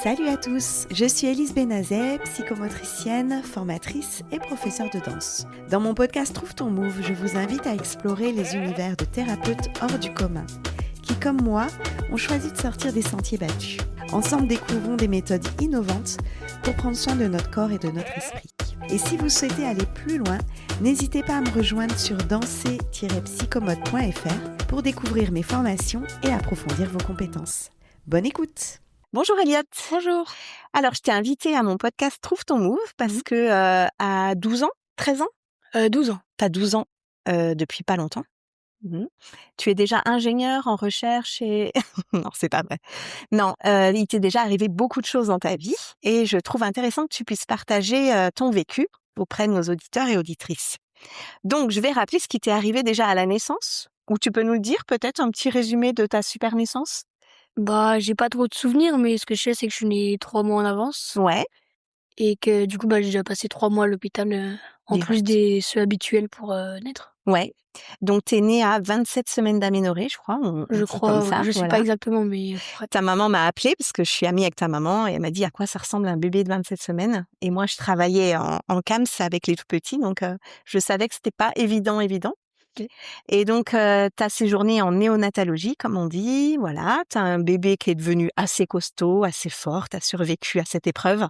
Salut à tous, je suis Élise Benazet, psychomotricienne, formatrice et professeure de danse. Dans mon podcast Trouve ton Move, je vous invite à explorer les univers de thérapeutes hors du commun, qui, comme moi, ont choisi de sortir des sentiers battus. Ensemble, découvrons des méthodes innovantes pour prendre soin de notre corps et de notre esprit. Et si vous souhaitez aller plus loin, n'hésitez pas à me rejoindre sur danser-psychomote.fr pour découvrir mes formations et approfondir vos compétences. Bonne écoute! Bonjour Elliot. Bonjour. Alors, je t'ai invitée à mon podcast Trouve ton Move parce que à 12 ans, 13 ans, 12 ans. tu as 12 ans depuis pas longtemps. Tu es déjà ingénieur en recherche et... Non, c'est pas vrai. Non, il t'est déjà arrivé beaucoup de choses dans ta vie et je trouve intéressant que tu puisses partager ton vécu auprès de nos auditeurs et auditrices. Donc, je vais rappeler ce qui t'est arrivé déjà à la naissance, ou tu peux nous le dire peut-être un petit résumé de ta super naissance? Bah, j'ai pas trop de souvenirs, mais ce que je sais, c'est que je suis née 3 mois en avance Ouais, et que du coup, j'ai déjà passé 3 mois à l'hôpital, en plus direct. des ceux habituels pour, naître. Ouais. Donc, t'es née à 27 semaines d'aménorrhée, je crois, on Je dit comme crois, ça, je sais pas voilà. exactement, mais à peu près. Ta maman m'a appelée parce que je suis amie avec ta maman et elle m'a dit à quoi ça ressemble un bébé de 27 semaines. Et moi, je travaillais en CAMS avec les tout petits, donc je savais que c'était pas évident. OK. Et donc, t'as séjourné en néonatologie, comme on dit, voilà. T'as un bébé qui est devenu assez costaud, assez fort, t'as survécu à cette épreuve.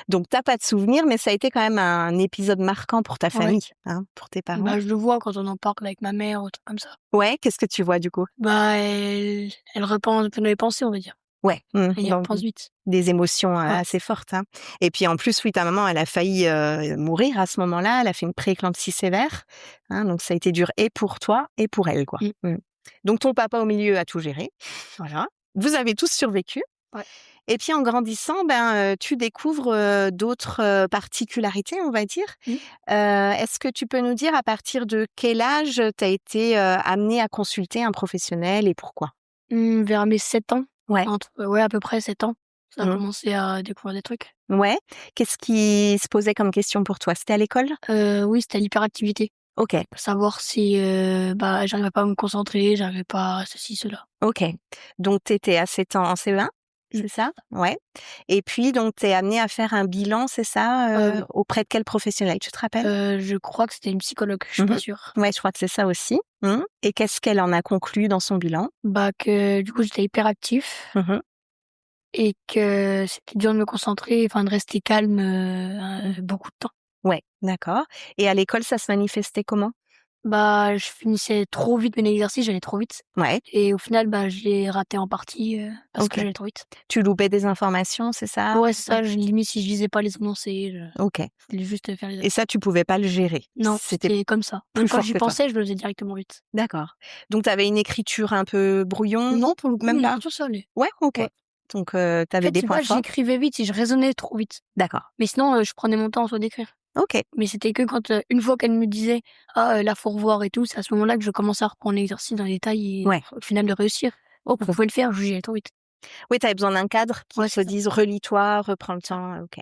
Donc, t'as pas de souvenir, mais ça a été quand même un épisode marquant pour ta Ouais. famille, hein, pour tes parents. Bah, je le vois quand on en parle avec ma mère ou trucs comme ça. Ouais, qu'est-ce que tu vois du coup? Bah, elle repense dans les pensées, on va dire. Ouais, Elle y donc repense vite. des émotions Ouais. assez fortes, hein. Et puis en plus, oui, ta maman, elle a failli mourir à ce moment-là. Elle a fait une prééclampsie sévère, hein, donc ça a été dur et pour toi et pour elle, quoi. Mmh. Donc ton papa au milieu a tout géré, voilà. Vous avez tous survécu. Ouais. Et puis en grandissant, tu découvres d'autres particularités, on va dire. Mmh. Est-ce que tu peux nous dire à partir de quel âge tu as été amenée à consulter un professionnel et pourquoi? Vers mes 7 ans, Ouais. ouais, à peu près 7 ans, ça a Mmh. commencé à découvrir des trucs. Ouais. Qu'est-ce qui se posait comme question pour toi? C'était à l'école? Oui, c'était l'hyperactivité. OK, Savoir si, j'arrivais pas à me concentrer, j'arrivais pas à ceci, cela. OK. Donc tu étais à 7 ans en CE1, c'est ça? Ouais. Et puis donc tu es amenée à faire un bilan, c'est ça? Oui. Auprès de quel professionnel, tu te rappelles? Je crois que c'était une psychologue, je suis pas sûre. Ouais, je crois que c'est ça aussi. Et qu'est-ce qu'elle en a conclu dans son bilan? Bah, que du coup, j'étais hyperactif Mmh. et que c'était dur de me concentrer, enfin de rester calme, beaucoup de temps. Ouais, d'accord. Et à l'école, ça se manifestait comment? Bah, je finissais trop vite mes exercices, j'allais trop vite Ouais, et au final, je l'ai raté en partie, parce que OK. j'allais trop vite. Tu loupais des informations, c'est ça? Ouais, c'est Ouais. ça, limite si je lisais pas les énoncés, OK. je voulais juste faire les Et ça, tu pouvais pas le gérer? non, C'était c'était comme ça. plus Même quand fort j'y que toi? pensais, je le faisais directement vite. D'accord. Donc tu avais une écriture un peu brouillon? Non, pour le coup, Même mon pas? écriture, ça allait. Ouais, OK. Ouais. Donc tu En avais fait, des c'est points pas forts? j'écrivais vite, c'est je raisonnais trop vite. D'accord. Mais sinon, je prenais mon temps en soi d'écrire. OK. Mais c'était que quand, une fois qu'elle me disait: «Ah, là, faut revoir et tout», c'est à ce moment-là que je commençais à reprendre l'exercice dans les détails et Ouais. au final de réussir. OK. Vous pouvez le faire, j'y allais trop vite. Oui, tu avais besoin d'un cadre qui Ouais, te c'est ça. dise: «Relis-toi, reprends le temps». OK.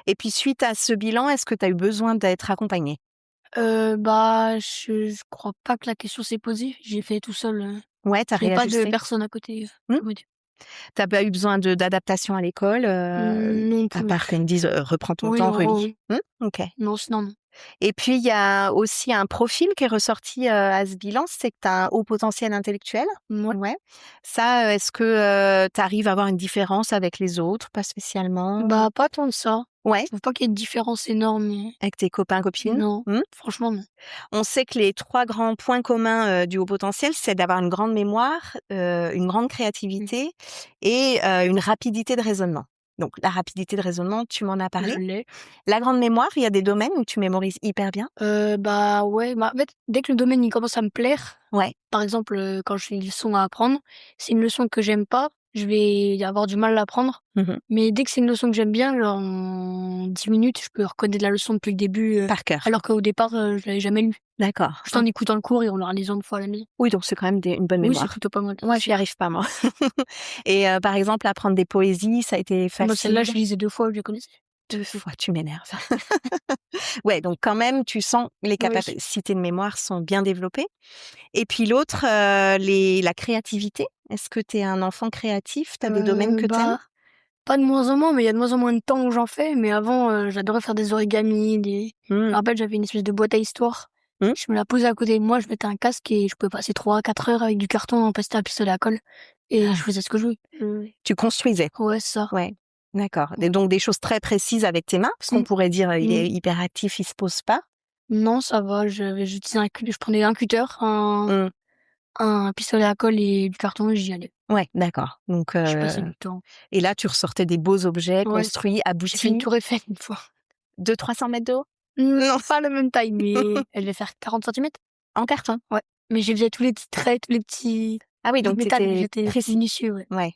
Et puis suite à ce bilan, est-ce que tu as eu besoin d'être accompagnée? Je crois pas que la question s'est posée. J'ai fait tout seul, Ouais, tu as j'avais pas de réajusté? personne à côté, Mmh? comment dire? Tu pas eu besoin d'adaptation à l'école, Non à part qu'elle plus. me dise: «Reprends ton Oui, temps, non, relis». OK. non, sinon non. Et puis il y a aussi un profil qui est ressorti, à ce bilan, c'est que tu as un haut potentiel intellectuel. Mouais. Ouais. Ça, est-ce que, tu arrives à avoir une différence avec les autres? Pas spécialement? Bah, pas tant que ça. Ouais, Je trouve pas qu'il y ait de différence énorme, avec tes copains, copines? non, Mmh. franchement non. On sait que les 3 grands points communs, du haut potentiel, c'est d'avoir une grande mémoire, une grande Mmh. créativité et une rapidité de raisonnement. Donc la rapidité de raisonnement, tu m'en as Je parlé. l'ai. La grande mémoire, il y a des domaines où tu mémorises hyper bien? Ouais, en fait, dès que le domaine il commence à me plaire, Ouais. par exemple, quand j'ai une leçon à apprendre, c'est une leçon que j'aime pas, je vais avoir du mal à l'apprendre. Mmh. Mais dès que c'est une leçon que j'aime bien, genre en 10 minutes, je peux reconnaître la leçon depuis le début, Par cœur. alors qu'au départ, je l'avais jamais lue. D'accord. Juste en écoutant le cours et en le relisant une fois à la maison. Oui, donc c'est quand même une bonne Oui, c'est mémoire. plutôt pas mal. Moi, j'y arrive pas moi. Et par exemple, apprendre des poésies, ça a été Moi, celle-là, facile? je lisais 2 fois, je la connaissais. 2 fois, tu m'énerves. Ouais, donc quand même, tu sens les Oui. capacités de mémoire sont bien développées. Et puis l'autre, la créativité. Est-ce que tu es un enfant créatif? Tu as des domaines que tu aimes? Bah, Pas de moins en moins, mais il y a de moins en moins de temps où j'en fais. Mais avant, j'adorais faire des origamis, Je me rappelle, j'avais une espèce de boîte à histoire. Mmh. Je me la posais à côté de moi, je mettais un casque et je pouvais passer 3-4 heures avec du carton en pastel à pistolet à colle. Et je faisais ce que je voulais. Tu construisais. Ouais, c'est ça. Ouais. D'accord. Ouais. Et donc des choses très précises avec tes mains, parce qu'on pourrait dire il est Mmh. hyper actif, il se pose pas. Non, ça va, j'utilisais je prenais un cutter, un pistolet à colle et du carton et j'y allais. Ouais, d'accord. Donc Je passais du temps. et là tu ressortais des beaux objets Ouais, construits, j'ai fait une aboutis, tour Eiffel une fois. de 300 mètres de haut Non, pas la même taille, mais elle devait faire 40 centimètres. en carton. Ouais, mais j'ai faisais tous les petits traits, tous les petits Ah oui, donc métal, t'étais j'étais précis. minutieux, ouais. Ouais.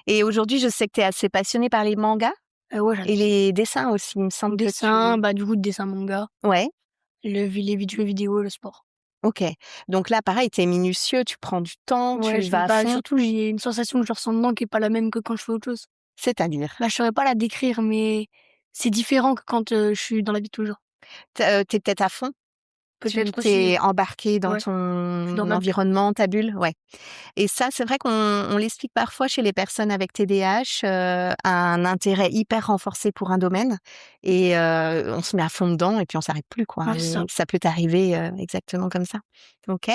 Et aujourd'hui, je sais que tu es assez passionnée par les mangas Ouais, et j'adore. les dessins aussi, il me semble que Dessin, du coup, dessin manga, Ouais, les jeux vidéo, le sport. OK. Donc là, pareil, tu es minutieux, tu prends du temps, Ouais, tu vas à fond. surtout, j'ai une sensation que je ressens dedans qui est pas la même que quand je fais autre chose. C'est-à-dire? Je saurais pas la décrire, mais c'est différent que quand, je suis dans la vie de tous les jours. Tu es peut-être à fond? Tu Peut-être t'es aussi. embarqué dans Ouais, je suis dans ton ma bulle. environnement, ta bulle? Ouais. Et ça, c'est vrai qu'on l'explique parfois chez les personnes avec TDAH, un intérêt hyper renforcé pour un domaine et on se met à fond dedans et puis on s'arrête plus, quoi. Ouais, Et c'est ça. ça peut t'arriver, exactement comme ça. OK.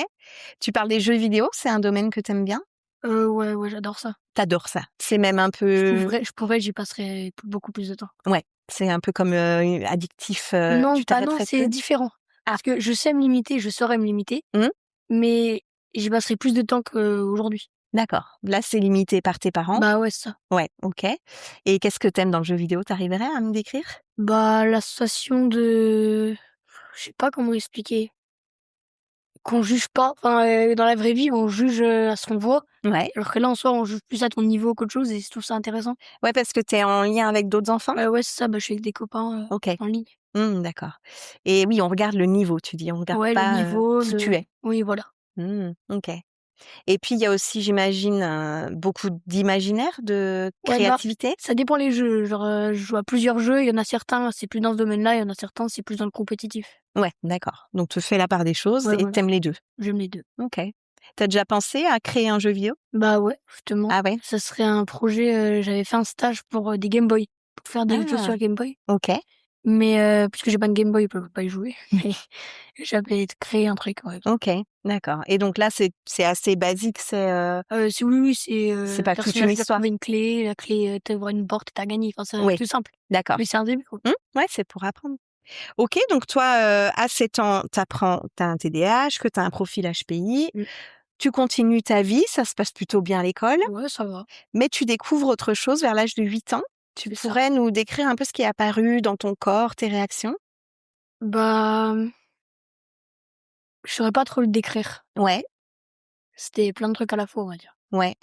Tu parles des jeux vidéo, c'est un domaine que tu aimes bien? Ouais, j'adore ça. Tu ça? C'est même un Je peu pourrais, j'y passerais beaucoup plus de temps. ouais, c'est un peu comme, addictif, Non, tu non, t'arrêterais c'est plus? différent. Ah. Parce que je sais me limiter, je saurais me limiter, Mmh. mais j'y passerai plus de temps qu'aujourd'hui. D'accord. Là, c'est limité par tes parents? Ouais, c'est ça. Ouais, OK. Et qu'est-ce que t'aimes dans le jeu vidéo? Tu arriverais à me décrire? L'association de je sais pas comment expliquer. Qu'on juge pas, dans la vraie vie, on juge, à ce qu'on voit, Ouais. alors que là, en soi, on juge plus à ton niveau qu'autre chose et je trouve ça intéressant. Ouais, parce que tu es en lien avec d'autres enfants? Ouais, c'est ça, je suis avec des copains, OK. en ligne. D'accord. Et oui, on regarde le niveau, tu dis, on regarde Ouais, le pas, niveau, qui tu es. oui, voilà. OK. Et puis il y a aussi, j'imagine, beaucoup d'imaginaire, de Ouais, créativité? ça dépend les jeux, genre, je joue à plusieurs jeux, il y en a certains, c'est plus dans ce domaine-là, il y en a certains, c'est plus dans le compétitif. Ouais, d'accord. Donc tu fais la part des choses Ouais, et voilà, tu les 2. j'aime les 2. OK. Tu as déjà pensé à créer un jeu vidéo? Ouais, justement, Ah ouais? ça serait un projet, j'avais fait un stage pour, des Game Boy, pour faire des vidéos sur Ah! la Game Boy. OK. Mais puisque j'ai pas de Game Boy, je peux pas y jouer. Mais j'avais créé un truc, ouais. OK, d'accord. Et donc là, c'est assez basique, Oui, c'est le pas toute une personnage doit histoire? trouver une clé, la clé, t'ouvres une porte et tu gagné. Enfin, c'est Oui, tout simple. d'accord. Mais c'est un début, quoi. Ouais, c'est pour apprendre. OK, donc toi, à 7 ans, tu as un TDAH, que tu as un profil HPI. Mmh. Tu continues ta vie, ça se passe plutôt bien à l'école, Ouais, ça va. mais tu découvres autre chose vers l'âge de 8 ans. Tu C'est ça. pourrais nous décrire un peu ce qui est apparu dans ton corps, tes réactions? Bah, je saurais pas trop le décrire. Ouais, C'était plein de trucs à la fois, on va dire. ouais.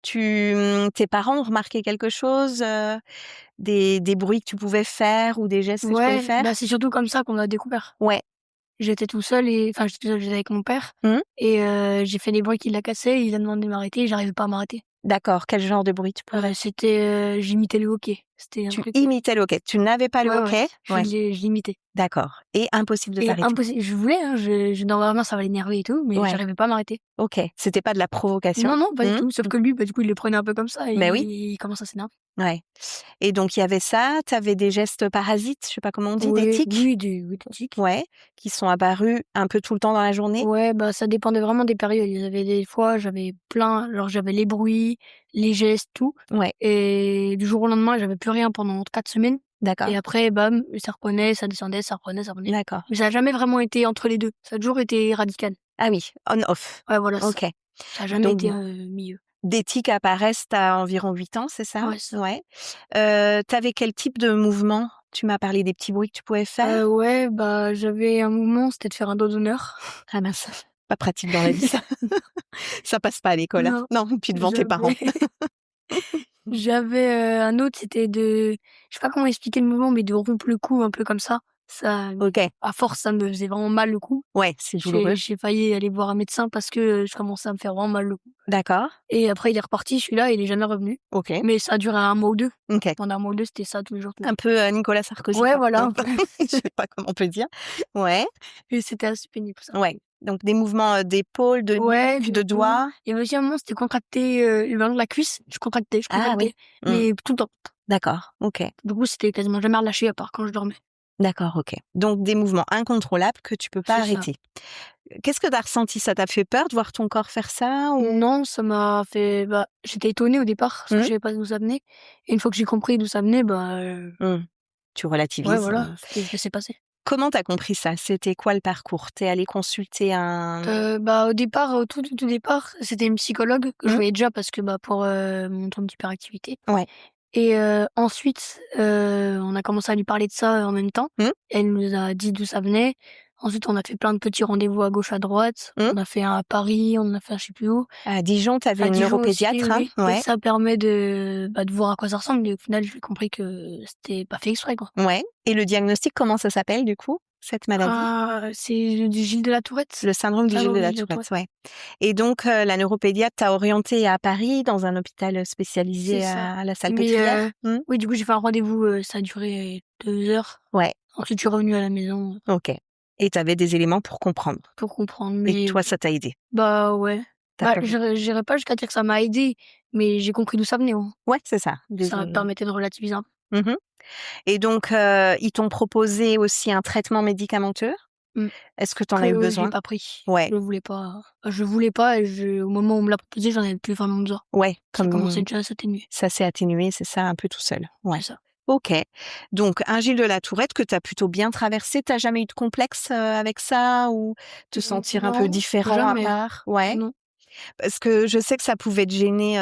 Tes parents ont remarqué quelque chose, des bruits que tu pouvais faire ou des gestes que tu pouvais Ouais, faire? c'est surtout comme ça qu'on a découvert. Ouais. J'étais tout seul j'étais tout seul, j'étais avec mon père Mmh. et j'ai fait des bruits qui l'a cassé, il a demandé de m'arrêter et j'arrivais pas à m'arrêter. D'accord, quel genre de bruit tu pouvais? J'imitais le hockey. C'était un Tu truc imitais le hockey. Tu n'avais pas le ouais, hockey? Ouais, je l'imitais d'accord et impossible de et t'arrêter? impossible je voulais, hein, normalement ça va l'énerver et tout, mais Ouais, j'arrivais pas à m'arrêter. OK. C'était pas de la provocation? Non, pas du Mmh. tout, sauf que lui, du coup, il le prenait un peu comme ça et Beh oui, il commence à s'énerver. ouais et donc il y avait ça, tu avais des gestes parasites, je sais pas comment on dit, des Oui, tics? des tics. Ouais, qui sont apparus un peu tout le temps dans la journée? Ouais, ça dépendait vraiment des périodes. Il y avait des fois, j'avais plein genre j'avais les bruits, les gestes, tout Ouais, et du jour au lendemain, j'avais plus rien pendant 4 semaines d'accord, et après bam, ça reprenait, ça descendait, ça reprenait, ça revenait. d'accord. Mais ça a jamais vraiment été entre les 2. Ça a toujours été radical. Ah oui, on-off. Ouais, voilà, c'est ça. OK. Ça a jamais Donc été, milieu. des tics apparaissent à environ 8 ans, c'est ça? Ouais, c'est ça. Ouais. Tu avais quel type de mouvement? Tu m'as parlé des petits bruits que tu pouvais faire? Ouais, j'avais un mouvement, c'était de faire un dos d'honneur. Ah mince, pas pratique dans la vie ça. Ça passe pas à l'école, hein? Non, Non, puis devant tes parents. j'avais j'avais, un autre, c'était je sais pas comment expliquer le mouvement, mais de rompre le cou un peu comme ça. Ça, OK. à force, ça me faisait vraiment mal le cou. Ouais, c'est douloureux. J'ai failli aller voir un médecin parce que, je commençais à me faire vraiment mal le cou. D'accord. Et après il est reparti celui-là, il est jamais revenu. OK. Mais ça a duré 1 mois ou 2. OK. Pendant 1 mois ou 2, c'était ça tous les jours, tous les Un peu, Nicolas Sarkozy, jours. Ouais, quoi. voilà, Non? un peu. Je sais pas comment on peut dire. Ouais, Et c'était assez pénible ça. ouais. Donc des mouvements, d'épaules, de Ouais, nuque, de de dos. doigts? Il y avait aussi un moment, c'était contracté, le long de la cuisse. Je contractais, Ah oui. Mmh. mais tout le temps. D'accord, OK. Du coup, c'était quasiment jamais relâché à part quand je dormais. D'accord, OK. Donc des mouvements incontrôlables que tu peux pas C'est ça. arrêter. Qu'est-ce que tu as ressenti? Ça t'a fait peur de voir ton corps faire ça ou? Non, ça m'a fait j'étais étonnée au départ parce que Mmh. je savais pas d'où ça venait et une fois que j'ai compris d'où ça venait, Mmh. Tu ouais, relativises, voilà, je laissais passer. Comment tu as compris ça? C'était quoi le parcours? Tu es allée consulter un Au départ, au tout départ, c'était une psychologue que je mmh? voyais déjà parce que, pour, mon trouble d'hyperactivité Ouais. et ensuite, on a commencé à lui parler de ça en même temps. Mmh? Elle nous a dit d'où ça venait. Ensuite, on a fait plein de petits rendez-vous à gauche, à droite. Mmh? On a fait un à Paris, on en a fait un je sais plus où. À Dijon, tu avais À une Dijon aussi, neuropédiatre, hein? oui et Ouais. ça permet de voir à quoi ça ressemble et au final, j'ai compris que c'était pas fait exprès, quoi. Ouais. Et le diagnostic, comment ça s'appelle du coup, cette maladie? Ah, c'est du Gilles de la Tourette? Le syndrome du Gilles de Syndrome du la Gilles de la Tourette, Tourette. ouais. Et donc, la neuropédiatre t'a orientée à Paris dans un hôpital, C'est spécialisé ça. à la Mais Salpêtrière? Mmh? oui, du coup, j'ai fait un rendez-vous, ça a duré 2 heures. Ouais, Ensuite, je suis revenue à la maison OK. Et tu avais des éléments pour comprendre. pour comprendre, Et mais toi, ça t'a aidé? ouais. Tu as pas J'irais pas jusqu'à dire que ça m'a aidée, mais j'ai compris d'où ça venait, hein. ouais, c'est ça, des Ça me permettait de relativiser un peu. mmh et donc, ils t'ont proposé aussi un traitement médicamenteux? Mmh. Est-ce que tu en as Après, eu je l'ai besoin? pas pris. Ouais, Je voulais pas et au moment où on me l'a proposé, j'en avais plus vraiment besoin. ouais, Ça commençait comme déjà à s'atténuer. ça s'est atténué, c'est ça, un peu tout seul? Ouais. C'est ça. OK. Donc un Gilles de la Tourette que tu as plutôt bien traversé. Tu jamais eu de complexe, avec ça ou te sentir un peu Non, différent à jamais. part? Ouais? Non. Parce que je sais que ça pouvait te gêner,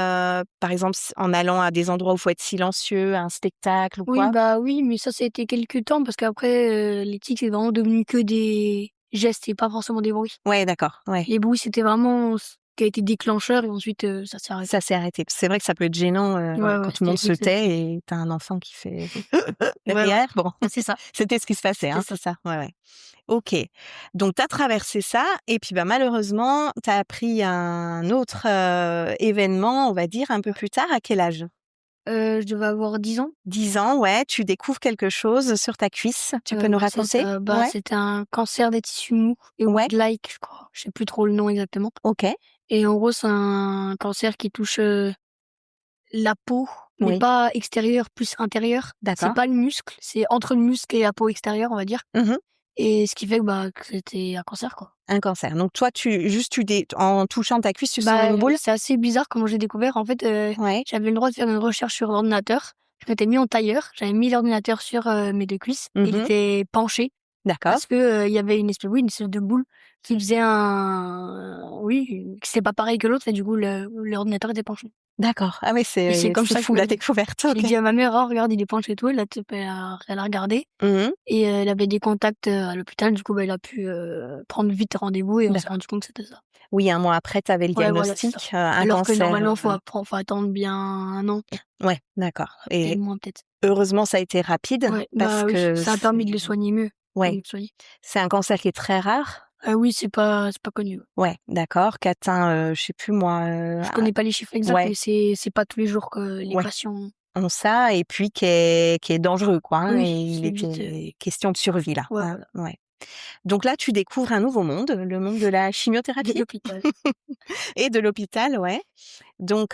par exemple en allant à des endroits où il faut être silencieux, à un spectacle ou Oui, quoi? oui, mais ça a été quelque temps parce qu'après, les tics, c'est vraiment devenu que des gestes et pas forcément des bruits. Ouais, d'accord, ouais. Les bruits, c'était vraiment ce qui a été déclencheur et ensuite, ça s'est arrêté. Ça s'est arrêté. C'est vrai que ça peut être gênant, Ouais, quand ouais, tout le monde se c'était vite tait et tu as un enfant qui fait ouais, ouais, derrière. Bon, c'est ça, c'était ce qui se passait, c'était hein, ça. c'est ça? Ouais, ouais. OK. Donc tu as traversé ça et puis, malheureusement, tu as appris un autre, événement, on va dire, un peu plus tard. À quel âge? Je devais avoir 10 ans. 10 ans, ouais, tu découvres quelque chose sur ta cuisse. Tu peux nous Ouais, c'est raconter? ça. Ouais? C'était un cancer des tissus mous et Ouais? Wood-like, je crois. Je sais plus trop le nom exactement OK. et en gros, c'est un cancer qui touche, la peau, mais Oui. pas extérieure, plus intérieure. C'est D'accord. pas le muscle, c'est entre le muscle et la peau extérieure, on va dire Mmh. et ce qui fait que c'était un cancer, quoi. Un cancer. Donc toi, en touchant ta cuisse, tu sens une boule? C'est assez bizarre comment j'ai découvert. En fait, Ouais. j'avais le droit de faire une recherche sur l'ordinateur. Je m'étais mis en tailleur, j'avais mis l'ordinateur sur, mes 2 cuisses et il Mmh. était penché D'accord. parce que, il y avait une espèce de boule qui faisait que c'était pas pareil que l'autre et du coup l'ordinateur était penché D'accord. Ah oui, et c'est comme c'est ça fou que la découverte. j'ai OK. dit à ma mère: «Oh regarde, il est penché et tout». Elle a regardé Mmh. et elle avait des contacts, à l'hôpital. Du coup, elle a pu, prendre vite rendez-vous et on s'est D'accord. rendu compte que c'était ça. Oui, 1 mois après, tu avais le Ouais, voilà, c'est ça. diagnostic, un Alors que cancer, normalement, faut attendre bien 1 an, ouais, d'accord et peut-être moins, peut-être. heureusement, ça a été rapide Ouais, parce oui, que ça a permis de le soigner mieux, de ouais, le soigner. c'est un cancer qui est très rare? Ah oui, c'est pas connu. Ouais, d'accord, qui atteint, je sais plus moi, Je connais pas les chiffres exacts, ouais, mais c'est pas tous les jours que les ouais, patients ont ça et puis qui est dangereux quoi, hein et oui, il c'est vite, était question de survie là, ouais, hein, voilà, ouais. Donc là, tu découvres un nouveau monde, le monde de la de chimiothérapie l'hôpital. et de l'hôpital, ouais. Donc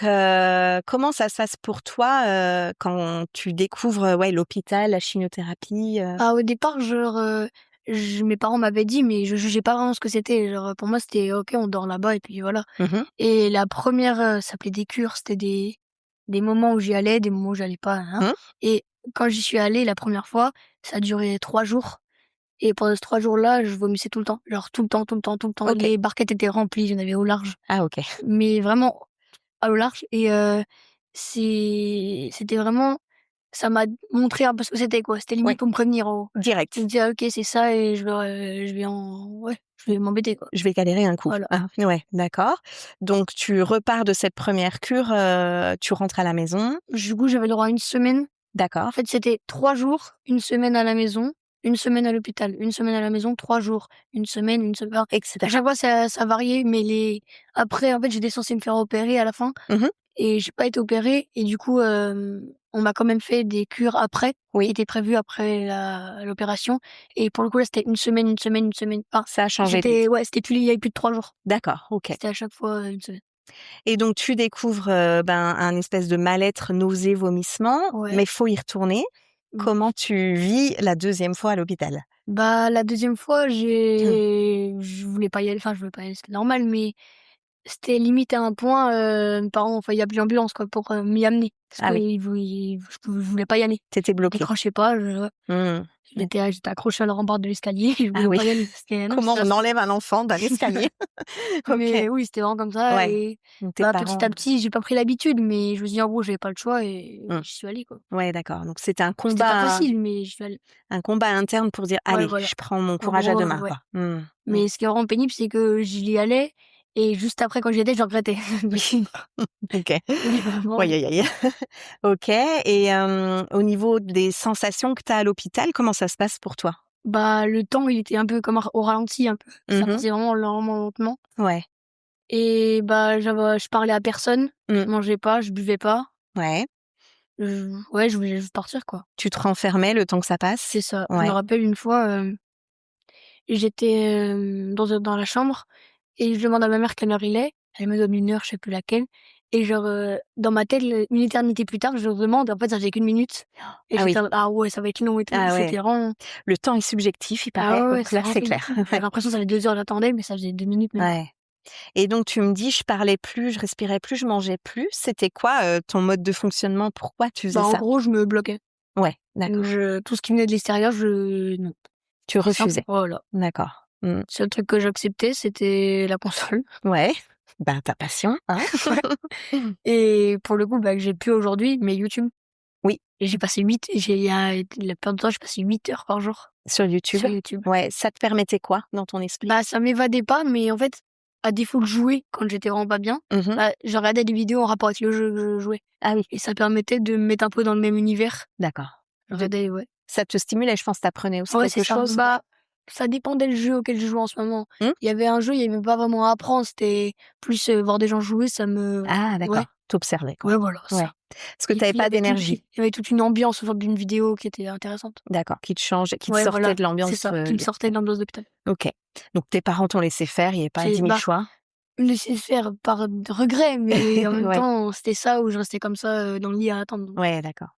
comment ça se passe pour toi, quand tu découvres, ouais, l'hôpital, la chimiothérapie, Au départ, genre, mes parents m'avaient dit, mais je jugeais pas vraiment ce que c'était. Genre, pour moi, c'était: «OK, on dort là-bas et puis voilà» Mmh. et la première ça s'appelait des cures, c'était des moments où j'y allais, des moments où j'allais pas, hein Mmh. et quand j'y suis allée la première fois, ça a duré 3 jours et pendant ces 3 jours-là, je vomissais tout le temps. Genre tout le temps, tout le temps, tout le temps. OK. Les barquettes étaient remplies, il y en avait au large, Ah OK. mais vraiment au large et c'était vraiment ça m'a montré un peu ce que c'était, quoi. C'était Ouais, limite pour me prévenir, en gros. Je direct. me disais: «Ah OK, c'est ça et je vais m'embêter, quoi». Je vais galérer un coup. Voilà. Ah ouais, d'accord. Donc tu repars de cette première cure, tu rentres à la maison. Du coup, j'avais le droit à 1 semaine. En D'accord, fait, c'était 3 jours, 1 semaine à la maison, 1 semaine à l'hôpital, 1 semaine à la maison, 3 jours, 1 semaine, 1 semaine. et À cetera. chaque fois, ça variait, mais après, en fait, j'étais censée me faire opérer à la fin Mmh. et j'ai pas été opérée et du coup, on m'a quand même fait des cures après, qui Oui, étaient prévues après l'opération. Et pour le coup, là, c'était une semaine. Enfin, ça a changé vite. c'était plus, il y avait plus de 3 jours. D'accord, OK. C'était à chaque fois une semaine. Et donc tu découvres, un espèce de mal-être, nausées, vomissements, Ouais. mais faut y retourner. Mmh. Comment tu vis la 2e fois à l'hôpital? Bah, la deuxième fois, je voulais pas y aller, enfin, je voulais pas y aller, c'était normal, mais c'était limite à un point, mes parents ont failli appeler l'ambulance, quoi, pour, m'y amener. Parce Ah que oui, je voulais pas y aller. tu étais Je bloquée. décrochais pas, ouais. Mmh. Ouais. J'étais accrochée à la rambarde de l'escalier, je Ah voulais oui. pas y aller. C'était non, Comment c'était on assez enlève un enfant d'un escalier? OK. mais oui, c'était vraiment comme ça Ouais, et donc tes bah, parents petit à petit, j'ai pas pris l'habitude, mais je me suis dit: «En gros, j'avais pas le choix» et mmh, j'y suis allée, quoi. ouais, d'accord, donc c'était C'était pas facile, mais j'y suis allée. un combat interne pour dire: Ouais, «Allez, voilà. je prends mon En courage à gros, 2 mains», ouais. quoi. Mmh. Mmh. Mais ce qui est vraiment pénible, c'est que j'y allais et juste après, quand j'y étais, je regrettais. Oui. OK. Oui, vraiment. Aïe, aïe, aïe. OK et au niveau des sensations que tu as à l'hôpital, comment ça se passe pour toi? Bah, le temps, il était un peu comme au ralenti, un peu. Ça Mmh. passait vraiment lentement Ouais. et bah, je parlais à personne, je Mmh. mangeais pas, je buvais pas. Ouais. Ouais, je voulais juste partir, quoi. Tu te renfermais le temps que ça passe? C'est ça. Je me Ouais. rappelle une fois, j'étais, dans la chambre et je demande à ma mère quelle heure il est. Elle me donne une heure, je sais plus laquelle et genre, dans ma tête, une éternité plus tard, je leur demande et en fait, ça faisait qu'1 minute et Ah j'étais oui. en mode: «Ah ouais, ça va être long et tout». Ah ouais. C'était vraiment Le temps est subjectif, il ah paraît, ouais, ouais, donc c'est là, vraiment c'est clair. subjectif. J'avais l'impression que ça faisait 2 heures, j'attendais, mais ça faisait 2 minutes même pas. Ouais et donc tu me dis: «Je parlais plus, je respirais plus, je mangeais plus». C'était quoi, ton mode de fonctionnement? Pourquoi tu faisais Bah, en ça? gros, je me bloquais. Ouais, d'accord. Tout ce qui venait de l'extérieur, non. Tu C'est simple, refusais? voilà. D'accord. Mmh. Seul truc que j'acceptais, c'était la console. Ouais, bah, ta passion, hein? Ouais et pour le coup, bah, que j'ai plus aujourd'hui, mais YouTube. Oui, Et j'ai passé 8 j'ai il y a la période de temps, j'ai passé 8 heures par jour sur YouTube? sur YouTube. Ouais, ça te permettait quoi dans ton esprit? Bah, ça m'évadait pas, mais en fait, à défaut de jouer quand j'étais vraiment pas bien, Mmh. bah, je regardais des vidéos en rapport avec le jeu que je jouais Ah oui, et ça permettait de me mettre un peu dans le même univers. d'accord. Je De regardais ouais. Ça te stimulait, je pense, tu apprenais aussi Ouais, c'est quelque ça. chose? Bah, ça dépendait le jeu auquel je jouais en ce moment. Mmh? Il y avait un jeu, il y avait pas vraiment à apprendre, c'était plus, voir des gens jouer, ça me Ah ouais, d'accord, t'observais quoi. ouais, voilà, Ouais. ça. Parce que Et tu avais puis pas d'énergie. il y avait toute une ambiance autour d'une vidéo qui était intéressante. D'accord, qui te changeait, qui te Ouais, sortait voilà, de c'est l'ambiance, ça, qui me sortait de l'ambiance d'hôpital. OK. Donc tes parents t'ont laissé faire, il y avait pas C'est 10 000 bah, choix? laisser faire par regret, mais en même Ouais, temps, c'était ça ou je restais comme ça, dans le lit à attendre, donc ouais, d'accord.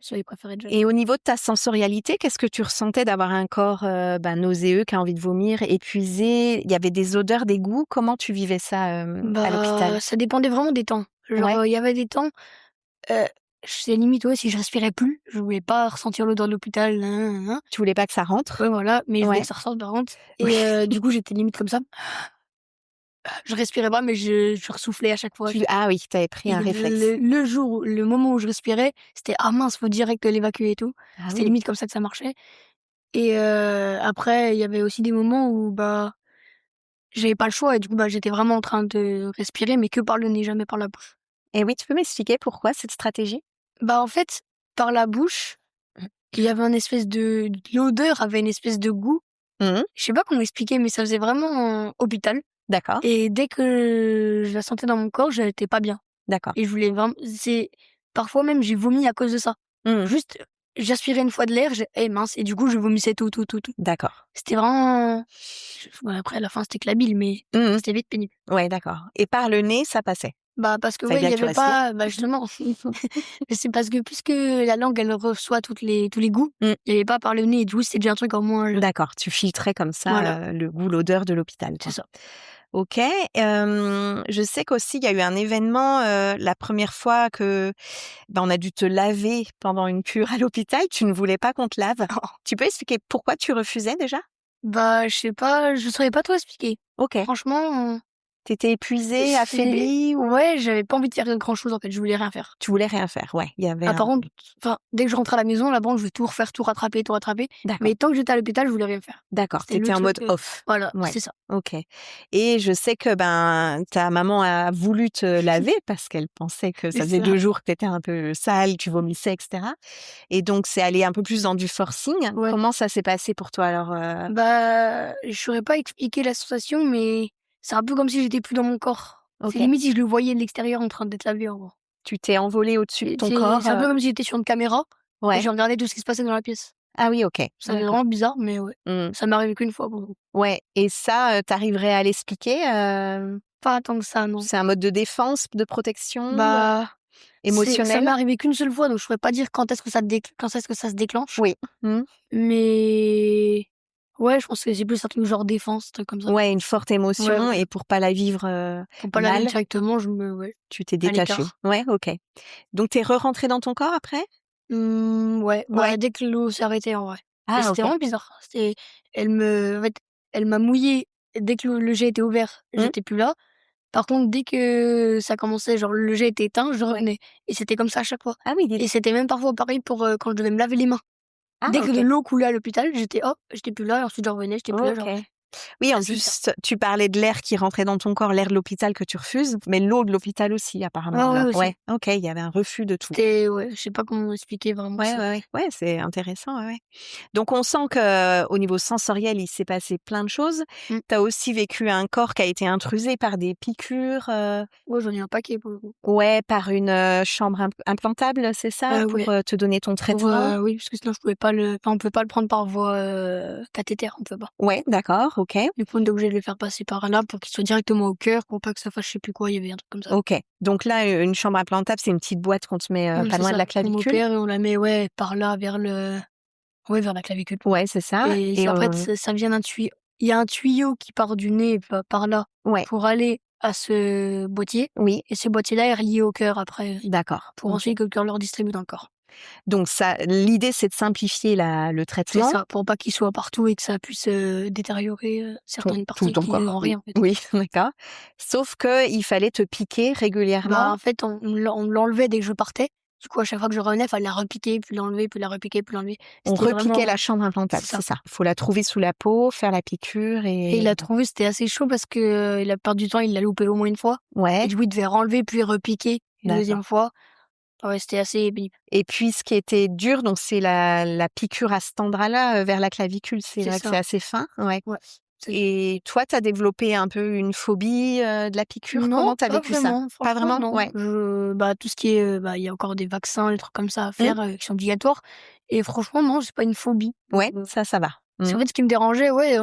j'avais préféré déjà Et au niveau de ta sensorialité, qu'est-ce que tu ressentais d'avoir un corps, nauséeux, qui a envie de vomir, épuisé? Il y avait des odeurs, des goûts? Comment tu vivais ça, à bah, l'hôpital? ça dépendait vraiment des temps. Genre, Ouais? il y avait des temps, heu, c'est limite, ouais, si je respirais plus, je voulais pas ressentir l'odeur de l'hôpital, nin nin nin nin. Tu voulais pas que ça rentre? Ouais, voilà, mais je voulais Ouais. que ça ressorte par contre Oui. et du coup, j'étais limite comme ça. Je respirais pas, mais je ressoufflais à chaque fois. Ah oui, tu avais pris Et un réflexe. le moment où je respirais, c'était: «Ah mince, faut direct l'évacuer et tout». Ah C'était oui, limite comme ça que ça marchait et après il y avait aussi des moments où, bah, j'avais pas le choix et du coup, bah, j'étais vraiment en train de respirer, mais que par le nez, jamais par la bouche. et oui, tu peux m'expliquer pourquoi cette stratégie? Bah, en fait, par la bouche, il y avait un espèce de l'odeur avait une espèce de goût. Mmh. Je sais pas comment expliquer, mais ça faisait vraiment hôpital D'accord, et dès que je la sentais dans mon corps, j'étais pas bien d'accord. et je voulais vraiment parfois même j'ai vomi à cause de ça. Mmh. Juste, j'aspirais une fois de l'air, eh mince et du coup je vomissais tout. D'accord. C'était vraiment ouais après à la fin c'était que la bile, mais Mmh. c'était vite pénible. Ouais, d'accord et par le nez, ça passait? Bah, parce que Fallait ouais, il bien y que tu avait respires? pas bah, justement, c'est parce que puisque la langue elle reçoit tous les goûts, Mmh. il y avait pas par le nez et du coup c'était déjà un truc en moins, D'accord, tu filtrais comme voilà, ça, le goût, l'odeur de l'hôpital, c'est quoi. ça. OK, je sais qu'aussi il y a eu un événement, la première fois que, bah, on a dû te laver pendant une cure à l'hôpital, tu ne voulais pas qu'on te lave. Tu peux expliquer pourquoi tu refusais déjà? Bah, je sais pas, je saurais pas trop expliquer. OK. Franchement, Tu étais épuisée, c'est affaiblie ou ouais, j'avais pas envie de faire grand chose en fait, je voulais rien faire. tu voulais rien faire? Ouais, il y avait Ah un par contre, enfin, dès que je rentrais à la maison, là-bas, je vais tout refaire, tout rattraper, d'accord, mais tant que j'étais à l'hôpital, je voulais rien faire. d'accord, tu C'était le étais en truc, mode off. voilà, Ouais, c'est ça. OK et je sais que, ben, ta maman a voulu te laver parce qu'elle pensait que C'est ça faisait ça. 2 jours que tu étais un peu sale, tu vomissais et cetera et donc c'est allé un peu plus dans du forcing. Ouais. Comment ça s'est passé pour toi alors, Bah, je saurais pas expliquer la sensation, mais c'est un peu comme si j'étais plus dans mon corps. C'est OK, limite si je le voyais de l'extérieur en train d'être lavé, en gros. Tu t'es envolée au-dessus de ton C'est corps. c'est un peu comme si j'étais sur une caméra et Ouais. je regardais tout ce qui se passait dans la pièce. Ah oui, OK. Ça fait D'accord. vraiment bizarre, mais ouais. Mmh. Ça m'est arrivé qu'une fois pour le coup. Ouais et ça, tu arriverais à l'expliquer, Pas tant que ça, non. C'est un mode de défense, de protection, Bah, ça émotionnel? m'est arrivé qu'une seule fois, donc je pourrais pas dire quand est-ce que ça se déclenche. Oui. Mmh. Mais ouais, je pense que c'est plus un truc genre défense, un truc comme ça. Ouais, une forte Ouais, émotion ouais. et pour pas la vivre, Pour pas la vivre mal, directement, tu t'es à détachée. l'écart. Ouais, OK. Donc tu es re-rentrée dans ton corps après? Ouais, Ouais. bah, dès que l'eau s'est arrêtée en vrai. Et Ah c'était OK. vraiment bizarre. En fait, elle m'a mouillée dès que le jet était ouvert, Mmh. j'étais plus là. Par contre, dès que ça commençait, genre le jet était éteint, je revenais et c'était comme ça à chaque fois. Ah oui, dis Et c'était même parfois pareil pour, quand je devais me laver les mains. ah Dès que de OK. l'eau coulait à l'hôpital, j'étais plus là et ensuite je revenais, j'étais plus là, je OK. revenais. Oui, en Assez bizarre. plus, tu parlais de l'air qui rentrait dans ton corps, l'air de l'hôpital que tu refuses, mais l'eau de l'hôpital aussi apparemment Ah ouais, là. aussi. Ouais, OK, il y avait un refus de tout. Ouais, je sais pas comment expliquer vraiment Ouais, ça. ouais, ouais. Ouais, c'est intéressant, ouais, ouais. Donc on sent qu'au niveau sensoriel, il s'est passé plein de choses. Mmh. Tu as aussi vécu un corps qui a été intrusé par des piqûres, Ouais, j'en ai un paquet pour le coup. ouais, par une, chambre implantable, c'est ça? Ouais, Pour, te donner ton pour, traitement? oui, parce que sinon on pouvait pas le prendre par voie, cathéter, on peut pas. Ouais, d'accord, OK, Du coup, on est obligé de le faire passer par là pour qu'il soit directement au cœur, pour pas que ça fasse je sais plus quoi, il y avait un truc comme ça. OK. Donc là, une chambre implantable, c'est une petite boîte qu'on te met, pas C'est loin de ça, la on clavicule? m'opère et on la met, ouais, par là vers la clavicule. Ouais, c'est ça Et et après ça vient d'un tuyau. Il y a un tuyau qui part du nez, par là, ouais, pour aller à ce boîtier oui, et ce boîtier-là est relié au cœur après, d'accord, pour OK. ensuite que le cœur le redistribue dans le corps. Donc ça l'idée, c'est de simplifier le C'est traitement. ça, pour pas qu'il soit partout et que ça puisse, détériorer, certaines Tout parties ton qui corps. ont rien, en fait. Oui, d'accord. Sauf qu'il fallait te piquer Bah, régulièrement. en fait, on me l'enlevait dès que je partais. Du coup, à chaque fois que je revenais, fallait la repiquer, puis l'enlever, puis la repiquer, puis l'enlever. On C'était repiquait la vraiment chambre implantable, c'est ça. c'est ça. Il faut la trouver sous la peau, faire la piqûre Et il et l'a trouvé, c'était assez chaud parce que, la plupart du temps, il l'a loupé au moins une fois et ouais, du coup, il devait renlever puis repiquer une d'accord. 2e fois. Ouais, c'était assez pénible. Et puis ce qui était dur, donc c'est la piqûre à cet endroit-là, vers la clavicule. C'est C'est vrai que c'est ça, assez fin, ouais. ouais. C'est Et toi, tu as développé un peu une phobie, de la piqûre? Non, Comment tu as pas vécu ça? vraiment, Pas franchement, vraiment? non. Ouais. Tout ce qui est, il y a encore des vaccins, des trucs comme ça à Mmh. faire, qui sont obligatoires et franchement, non, c'est pas une phobie. Ouais, ça va. Parce Mmh. qu'en fait, ce qui me dérangeait, ouais,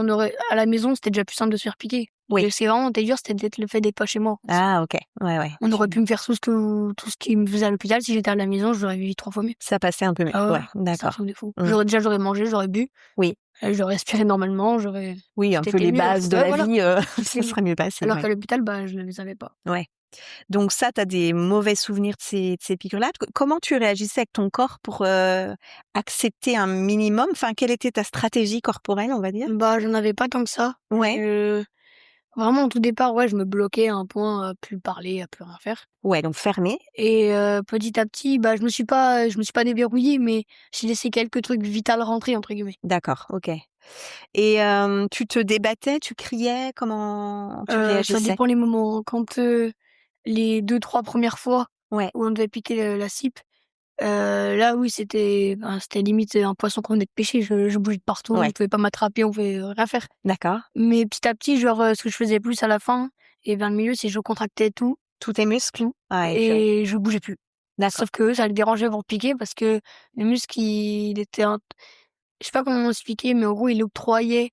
à la maison, c'était déjà plus simple de se faire piquer. Oui. Et c'est vraiment dur, c'était peut-être le fait d'être pas chez moi, en fait. Ah OK. Ouais, ouais. On aurait pu me faire tout ce qui me faisait à l'hôpital. Si j'étais à la maison, j'aurais vécu 3 fois mieux. Ça passait un peu mieux. Ah ouais, Ouais, c'est un d'accord. truc de fou. Mmh. J'aurais mangé, j'aurais bu, Oui. j'aurais respiré normalement, Oui, un tout peu était les mieux. bases de Ouais, la voilà, vie, ça c'est mieux. serait mieux passé, Alors ouais. qu'à l'hôpital, je ne les avais pas. Ouais. Donc ça, tu as des mauvais souvenirs de ces piqûres-là. Comment tu réagissais avec ton corps pour, accepter un minimum? Enfin, quelle était ta stratégie corporelle, on va dire? J'en avais pas tant que ça. Ouais. Vraiment, au tout départ, ouais, je me bloquais à un point à plus parler, à plus rien faire. Ouais, donc fermé. Et petit à petit, je me suis pas déverrouillée, mais j'ai laissé quelques trucs «vitals» rentrer entre guillemets. D'accord, OK. Et tu te débattais, tu criais? Comment tu Ça réagissais? dépend les moments. Quand, les 2-3 premières fois Ouais, où on devait piquer la cible, là oui, c'était limite, un poisson qu'on venait de pêcher. Je bougeais de partout, on ouais, pouvait pas m'attraper, on pouvait rien faire. d'accord. Mais petit à petit, genre, ce que je faisais plus à la fin et vers le milieu, c'est je contractais Tous tes muscles? tout Ouais, purée. et je bougeais plus. D'accord. Sauf qu'eux, ça les dérangeait pour piquer parce que le muscle, il était je sais pas comment expliquer, mais en gros, il octroyait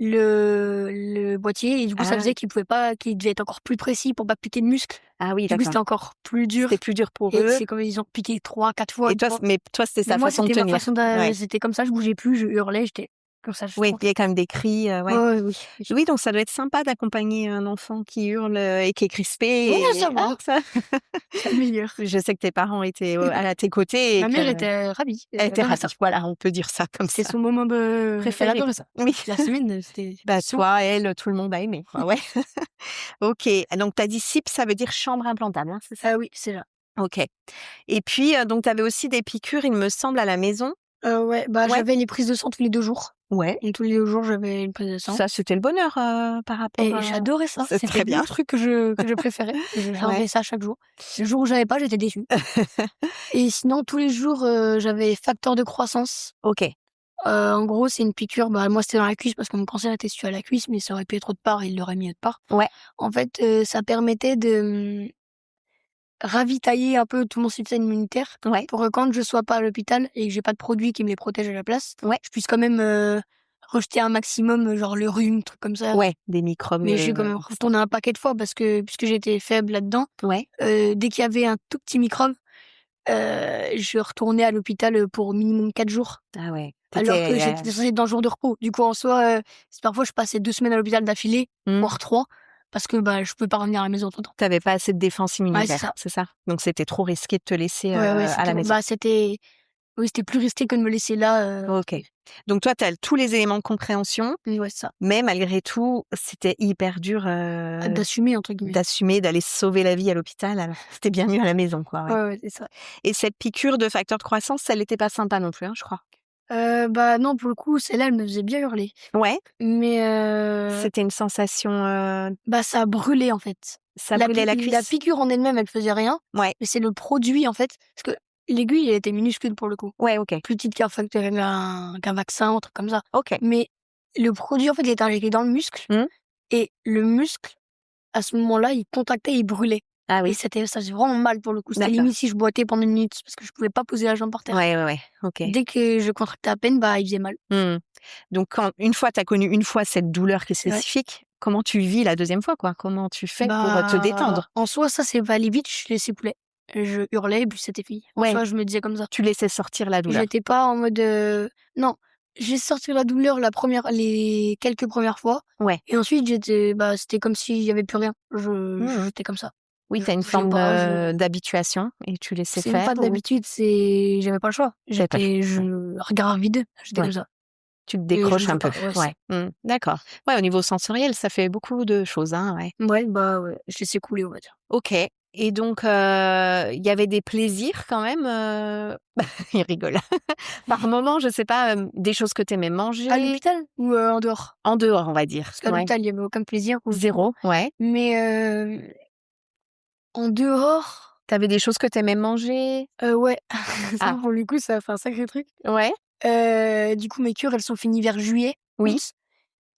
le boîtier et du coup, ça Ah, faisait qu'il devait être encore plus précis pour pas piquer le muscle. ah oui, Du coup, d'accord. c'était encore plus dur C'était plus dur pour et eux c'est comme ils ont piqué 3-4 fois et une toi, fois. mais toi, c'était Mais sa moi, façon de c'était ma tenir? façon Ouais. c'était comme ça, je bougeais plus, je hurlais, j'étais comme ça, je Oui, il y supportais a quand même des cris, pas. ouais. Ouais, ouais, oui, oui. Oui, donc ça doit être sympa d'accompagner un enfant qui hurle, et qui est crispé Ouais, ça et va, ça ça améliore. je sais que tes parents étaient, à tes côtés et Ma mère qu'elle était ravie, elle elle était adorait ravie. ça. Voilà, on peut dire ça comme C'était ça. son moment elle Préféré. adorait ça. Oui. La semaine, c'était Bah, souvent. toi, elle, tout le monde a aimé, quoi, ouais. OK, donc tu as dit CIP, ça veut dire chambre implantable, hein, c'est ça? Ah oui, c'est là. OK et puis, donc tu avais aussi des piqûres, il me semble, à la maison? Ouais, Ouais? j'avais les prises de sang tous les 2 jours. Ouais. Et tous les 2 jours, j'avais une prise de sang Ça, c'était le bonheur, par rapport et à j'adorais ça. c'est C'était très bien. le truc que je préférais. Ouais. J'avais ça chaque jour. Le jour où j'avais pas, j'étais déçue et sinon tous les jours, j'avais facteur de croissance. OK. En gros, c'est une piqûre, moi, c'était dans la cuisse parce que mon cancer était situé à la cuisse, mais ça aurait pu être autre part et il l'aurait mis autre part. Ouais. En fait, ça permettait ravitailler un peu tout mon système immunitaire Ouais. pour que quand je sois pas à l'hôpital et que j'ai pas de produit qui me les protège à la place, Ouais. je puisse quand même rejeter un maximum, genre le rhume, truc comme ça. Ouais, des microbes. Mais j'ai quand même retourné un paquet de fois parce que puisque j'étais faible là-dedans, Ouais. dès qu'il y avait un tout petit microbe, je retournais à l'hôpital pour minimum 4 jours. Ah ouais. Alors que j'étais censée être dans le jour de repos. Du coup, en soi, parfois je passais 2 semaines à l'hôpital d'affilée, voire 3, parce que je pouvais pas revenir à la maison tout le temps. T'avais pas assez de défense Ouais, immunitaire, c'est ça? Donc c'était trop risqué de te laisser à la maison. C'était plus risqué que de me laisser là. Ok. Donc toi, tu as tous les éléments de compréhension, Ouais, c'est ça. mais malgré tout, c'était hyper dur D'assumer, entre guillemets. d'assumer, d'aller se sauver la vie à l'hôpital. Alors, c'était bien mieux à la maison, quoi. Ouais. Ouais, c'est ça. Et cette piqûre de facteur de croissance, elle n'était pas sympa non plus, hein, je crois. Non, pour le coup, celle-là, elle me faisait bien hurler. Ouais. Mais C'était une sensation. ça brûlait, en fait. Ça brûlait la cuisse. La piqûre en elle-même, elle faisait rien. Ouais. Mais c'est le produit, en fait. Parce que l'aiguille, elle était minuscule pour le coup. Ouais, ok. Plus petite qu'un vaccin, un truc comme ça. Ok. Mais le produit, en fait, il était injecté dans le muscle. Et le muscle, à ce moment-là, il contractait, il brûlait. Ah oui. Et ça faisait vraiment mal pour le coup. C'était D'accord. limite si je boitais pendant une minute parce que je pouvais pas poser la jambe par terre. Ouais. Ok. Dès que je contractais à peine, il faisait mal. Donc, une fois, tu as connu une fois cette douleur qui est spécifique, comment tu vis la deuxième fois, quoi? Comment tu fais pour te détendre? En soi, ça, c'est pas allé vite. Je laissais couler. Je hurlais et puis c'était fini. En soi, je me disais comme ça. Tu laissais sortir la douleur. J'étais pas en mode... Non, j'ai sorti la douleur les quelques premières fois. Ouais. Et ensuite, c'était comme s'il y avait plus rien. J'étais comme ça. Oui, tu as une forme d'habituation et tu laissais faire. C'est pas d'habitude, j'avais pas le choix. Regard vide, j'étais comme ça. Tu te décroches un peu. Ouais. D'accord. Ouais, au niveau sensoriel, ça fait beaucoup de choses, hein, ouais. Ouais, je laissais couler, on va dire. Ok. Et donc, il y avait des plaisirs quand même. Il rigole. Par moment, je sais pas, des choses que tu aimais manger. À l'hôpital ou en dehors? En dehors, on va dire. Parce qu'à l'hôpital, il y avait aucun plaisir. Zéro, ouais. Mais en dehors... T'avais des choses que t'aimais manger? Ouais. Ça, pour le coup, ça a fait un sacré truc. Ouais. Du coup, mes cures, elles sont finies vers juillet, Oui. août.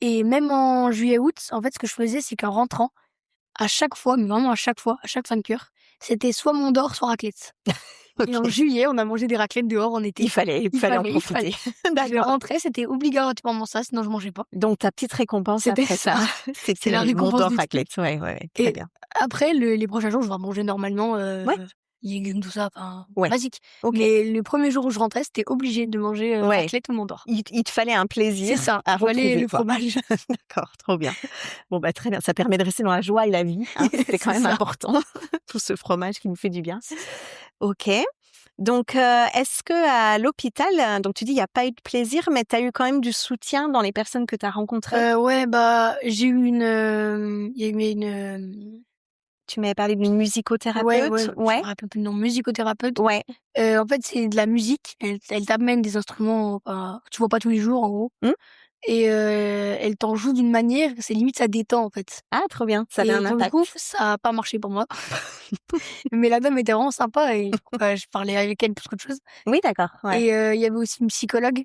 Et même en juillet-août, en fait, ce que je faisais, c'est qu'en rentrant, à chaque fois, mais vraiment à chaque fois, à chaque fin de cure, c'était soit Mont d'Or, soit raclette. Et en juillet, on a mangé des raclettes dehors en été. Il fallait en profiter. Je rentrais, c'était obligatoirement ça, sinon je mangeais pas. Donc ta petite récompense C'était après ça, c'est la récompense Mont d'Or du raclette. Ouais, très bien. Après, les prochains jours, je vais manger normalement légumes, tout ça, basique. Okay. Mais le premier jour où je rentrais, c'était obligé de manger raclette ou Mont d'Or. Il te fallait un plaisir. C'est ça, à retrouver le fromage. D'accord, trop bien. Bon, très bien. Ça permet de rester dans la joie et la vie. Hein. C'est quand même important. Tout ce fromage qui nous fait du bien. Ok. Donc, est-ce que à l'hôpital, donc tu dis il n'y a pas eu de plaisir, mais tu as eu quand même du soutien dans les personnes que tu as rencontrées? Ouais, j'ai eu il y a eu une... Tu m'avais parlé d'une musicothérapeute. Ouais. Je me rappelle plus le nom, musicothérapeute. Ouais. En fait, c'est de la musique. Elle t'amène des instruments que tu vois pas tous les jours, en gros. Et elle t'en joue d'une manière, c'est limite ça détend, en fait. Ah, trop bien. Ça avait un impact. Pour le coup, ça a pas marché pour moi. Mais la dame était vraiment sympa et je parlais avec elle plus qu'autre chose. Oui, d'accord. Ouais. Et il y avait aussi une psychologue.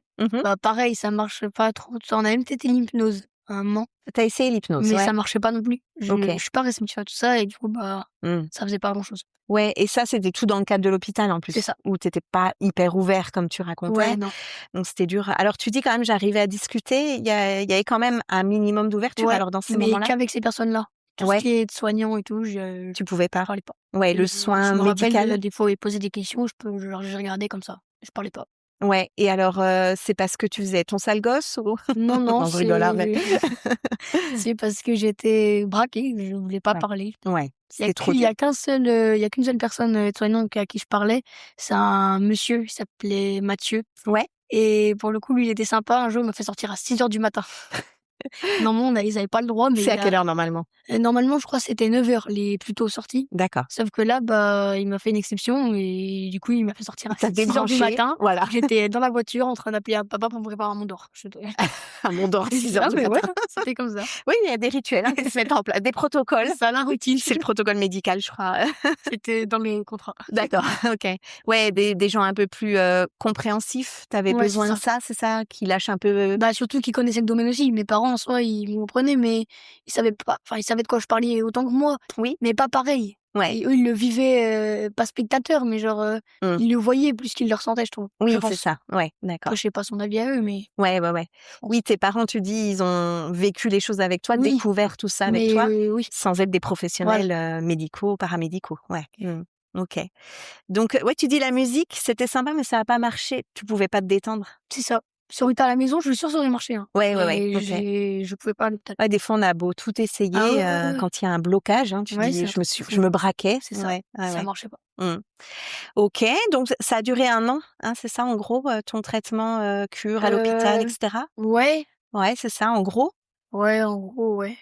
Pareil, ça marche pas trop. On a même peut-être l'hypnose à un moment. T'as essayé l'hypnose? Mais ça marchait pas non plus. Je suis pas réceptive à tout ça et du coup, ça faisait pas grand-chose. Ouais, et ça, c'était tout dans le cadre de l'hôpital en plus. C'est ça. Où t'étais pas hyper ouvert comme tu racontais. Ouais, non. Donc c'était dur. Alors tu dis quand même, j'arrivais à discuter. Il y avait quand même un minimum d'ouverture. Alors dans ces moments-là. Mais qu'avec ces personnes-là. Tout ce qui est soignant et tout, tu pouvais pas. Je parlais pas. Ouais, le soin je me médical. Rappelle, des fois, ils posaient des questions, je regardais comme ça. Je parlais pas. Ouais, et alors, c'est parce que tu faisais ton sale gosse ou? Non, je rigole, mais... c'est parce que j'étais braquée, je voulais pas parler. Ouais, il y a qu'une seule personne soignante à qui je parlais, c'est un monsieur, il s'appelait Mathieu. Ouais. Et pour le coup, lui, il était sympa. Un jour, il m'a fait sortir à 6h du matin. Normalement, ils avaient pas le droit. Mais c'est à quelle heure normalement? Normalement, je crois que c'était 9h les plus tôt sortis. D'accord. Sauf que là, il m'a fait une exception et du coup, il m'a fait sortir à 6h du matin. Voilà. J'étais dans la voiture en train d'appeler un papa pour me préparer un Mont d'Or. Un Mont d'Or à 6h du matin. Ouais, c'était comme ça. Oui, il y a des rituels qui se mettent en place, des protocoles. C'est la routine. C'est le protocole médical, je crois. C'était dans les contrats. D'accord, ok. Ouais, des gens un peu plus compréhensifs. T'avais besoin de ça, c'est ça, qui lâchent un peu. Surtout qu'ils connaissaient le domaine aussi. Mes parents, en soi, ils me comprenaient, mais ils savaient pas. Enfin, ils savaient de quoi je parlais autant que moi. Oui. Mais pas pareil. Ouais. Et eux, ils le vivaient, pas spectateur, mais genre, Mmh. ils le voyaient plus qu'ils le ressentaient, je trouve. Oui, Je c'est pense. ça. Ouais, Après, d'accord. je sais pas son avis à eux, mais Ouais. je pense. Oui, tes parents, tu dis, ils ont vécu les choses avec toi, Oui, découvert tout ça avec mais toi, oui, sans être des voilà, professionnels, médicaux, paramédicaux. Ouais. Mmh. OK. Donc, ouais, tu dis la musique, c'était sympa, mais ça a pas marché. Tu pouvais pas te détendre? c'est ça. Si on était à la maison, je suis sûre, ça aurait marché, hein. Ouais. Mais OK. je pouvais pas à l'hôpital. Ouais, des fois, on a beau tout Ah essayer, ouais. quand il y a un blocage, hein, tu Ouais, dis: c'est un truc «Je me braquais». c'est ça, Ouais, ça ouais. marchait pas. Mmh. OK, donc ça a duré 1 an, hein, c'est ça, en gros, ton traitement, cure à l'hôpital et Heu, cetera? ouais, Ouais, c'est ça, en gros? ouais, en gros, ouais.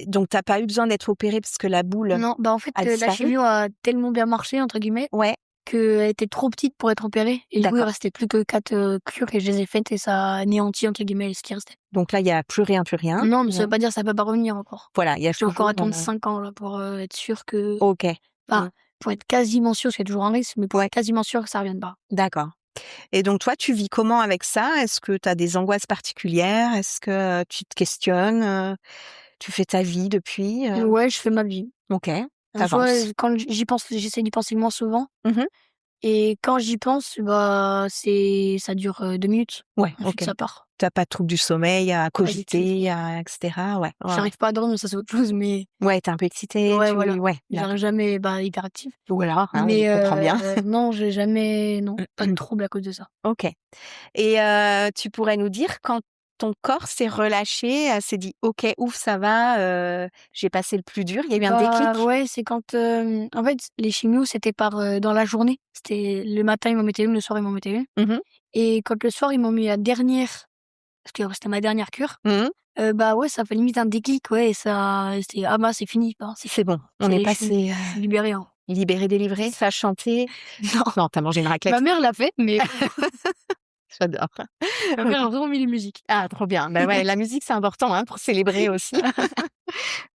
Donc tu as pas eu besoin d'être opérée parce que la boule Non, bah, en fait, a la disparu? chimio a tellement bien marché, entre guillemets, Ouais, qu'elle était trop petite pour être opérée et du coup, il d'accord. restait plus que 4 cures et je les ai faites et ça a «anéanti» entre guillemets ce qui restait. Donc là, il y a plus rien, plus rien. Non, mais ça Ouais. veut pas dire que ça peut pas revenir encore. Voilà, il y a Je dois encore toujours, attendre 5 ans là pour, être sûre que OK. Mmh. enfin, pour être quasiment sûre, parce qu'il y a toujours un risque, mais pour Ouais, être quasiment sûre que ça revienne pas. d'accord. Et donc toi, tu vis comment avec ça? Est-ce que tu as des angoisses particulières? Est-ce que tu te questionnes, tu fais ta vie depuis, Ouais, je fais ma vie. OK, En soi, tu quand j'y pense, j'essaie d'y penser moins souvent Mmh. et quand j'y pense, bah, ça dure, 2 minutes. Ouais, Ensuite OK. ça part. Tu as pas de trouble du sommeil à Pas du tout. cogiter, à et cetera? Ouais. J'arrive pas à dormir, ça c'est autre chose, mais Ouais, tu es un peu excitée, ouais, voilà. ouais, J'arrive d'accord. jamais, bah, hyperactive. Voilà, hein, on Mais comprend bien. non, j'ai jamais non, pas de trouble à cause de ça. OK. Et tu pourrais nous dire quand ton corps s'est relâché, s'est dit: «OK, ouf, ça va, j'ai passé le plus dur», il y a eu un Bah, déclic? ouais, c'est quand, en fait, les chimios, c'était dans la journée. C'était le matin, ils m'en mettaient une, le soir, ils m'en mettaient une Mmh. et quand le soir, ils m'ont mis la dernière parce que c'était ma dernière cure, Mmh. bah, ouais, ça fait limite un déclic, ouais et ça c'est: «Ah bah, c'est fini, enfin, c'est C'est fini. bon, on est passé, Je suis libérée, hein». libéré, délivré, ça a chanté? Non, Non, tu as mangé une ma raclette? mère l'a fait, mais J'adore. ma OK. mère a vraiment mis les musiques. Ah, trop bien. Bah, ouais, la musique, c'est important, hein, pour célébrer aussi.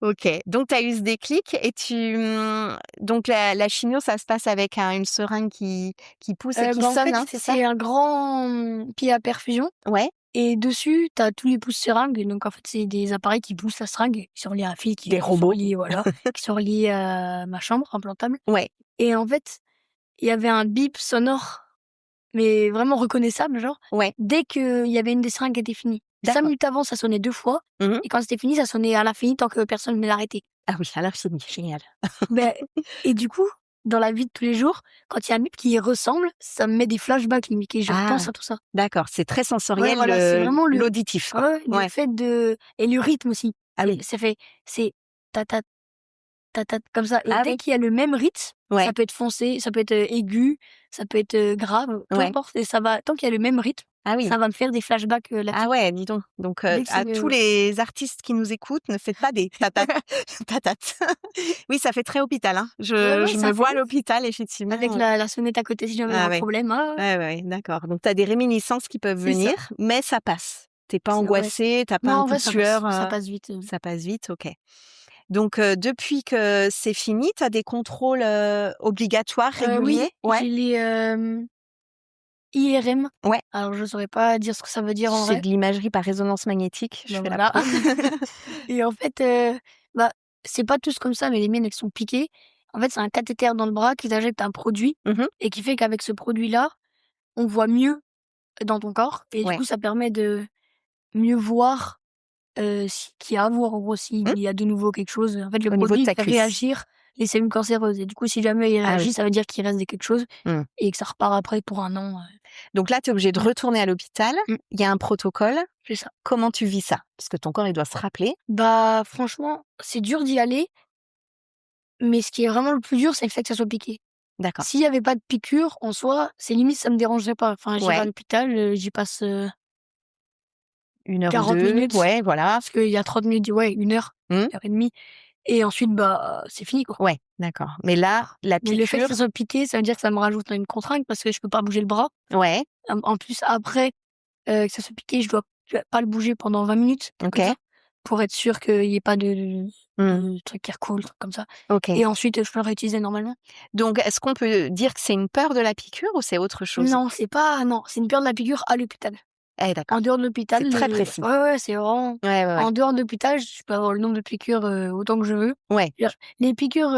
OK, donc tu as eu ce déclic et donc la chimio, ça se passe avec une seringue qui pousse et qui Bah, en sonne, fait, hein, c'est ça? c'est un grand, pied à perfusion Ouais, et dessus, tu as tous les pouces seringues, donc en fait, c'est des appareils qui poussent la seringue, qui sont reliés à un fil des qui sont robots. reliés voilà, qui sont reliés à ma chambre implantable Ouais, et en fait, il y avait un bip sonore, mais vraiment reconnaissable, genre, ouais, dès qu'il y avait une des seringues qui était finie. 5 d'accord. minutes avant, ça sonnait 2 fois Mmh. et quand c'était fini, ça sonnait à l'infini tant que personne ne l'arrêtait. Ah oui, à l'infini, génial. Beh et du coup, dans la vie de tous les jours, quand il y a un bip qui y ressemble, ça me met des flashbacks limite et je Ah, repense à tout ça. d'accord, c'est très Ouais, sensoriel voilà, c'est vraiment l'auditif, quoi. ouais, le Ouais. fait de et le rythme aussi. Ah oui. C'est ta ta ta ta comme ça et Ah dès oui. qu'il y a le même rythme, Ouais, ça peut être foncé, ça peut être, aigu, ça peut être, grave, peu ouais. importe et ça va tant qu'il y a le même rythme, Ah oui. ça va me faire des flashbacks, Ah là-dessus. ouais, dis donc. Donc, Dès que c'est à tous les artistes qui nous écoutent, ne faites pas des tatates tatates. Oui, ça fait très hôpital, hein. ouais, ouais, Je ça me fait vois à ouf. l'hôpital effectivement, Avec la sonnette à côté si jamais il y a ah un ouais. problème, ah, Ouais, d'accord. Donc tu as des réminiscences qui peuvent c'est ça. venir, mais ça passe. Tu es pas C'est ouais. angoissée, tu as pas Non, un en coup vrai de sueur, ça passe vite, ça passe vite? OK. Donc, depuis que c'est fini, tu as des contrôles, obligatoires, Oui, réguliers? Ouais? j'ai les, IRM. Ouais. Alors je saurais pas dire ce que ça veut dire en C'est vrai. de l'imagerie par résonance magnétique, je Bah, fais la voilà pro. et en fait, bah, c'est pas tous comme ça, mais les miennes, elles sont piquées. En fait, c'est un cathéter dans le bras qui t'injecte un produit Mmh. et qui fait qu'avec ce produit-là, on voit mieux dans ton corps et du Ouais. coup, ça permet de mieux voir, ce qu'il y a à voir. En gros, Mmh. s'il y a de nouveau quelque chose. En fait, le Au niveau de produit, il ta fait cuisse? réagir les cellules cancéreuses et du coup, si jamais il Ah oui. réagit, ça veut dire qu'il reste quelque chose Mmh. et que ça repart après pour 1 an, Donc là, tu es obligée de Mmh. retourner à l'hôpital. Mmh. Il y a un protocole. C'est ça. Comment tu vis ça? Parce que ton corps, il doit se rappeler. Bah, franchement, c'est dur d'y aller, mais ce qui est vraiment le plus dur, c'est le fait que ça soit piqué. D'accord. S'il y avait pas de piqûre, en soi, c'est limite ça me dérangerait pas. Enfin, j'irai à Ouais, l'hôpital, j'y passe, 1 heure ou 40 2. minutes Ouais, voilà. parce qu'il y a 30 minutes ouais, 1 Mmh. heure et demie et ensuite, bah, c'est fini, quoi. Ouais, d'accord. Mais là, la Mais le fait que piqûre ça soit piqué, ça veut dire que ça me rajoute une contrainte parce que je peux pas bouger le bras. ouais, En plus, après, que ça soit piqué, je dois pas le bouger pendant 20 minutes, OK. comme ça, pour être sûre qu'il y ait pas Mmh. de trucs qui recoulent, trucs comme ça OK. et ensuite, je peux le réutiliser normalement. Donc est-ce qu'on peut dire que c'est une peur de la piqûre ou c'est autre chose? Non, c'est pas non, c'est une peur de la piqûre à l'hôpital. Eh d'accord. En dehors de l'hôpital, C'est très précis. ouais, c'est vraiment Ouais, ouais, ouais. en dehors de l'hôpital, je peux avoir le nombre de piqûres, autant que je veux. Ouais, C'est-à-dire les piqûres,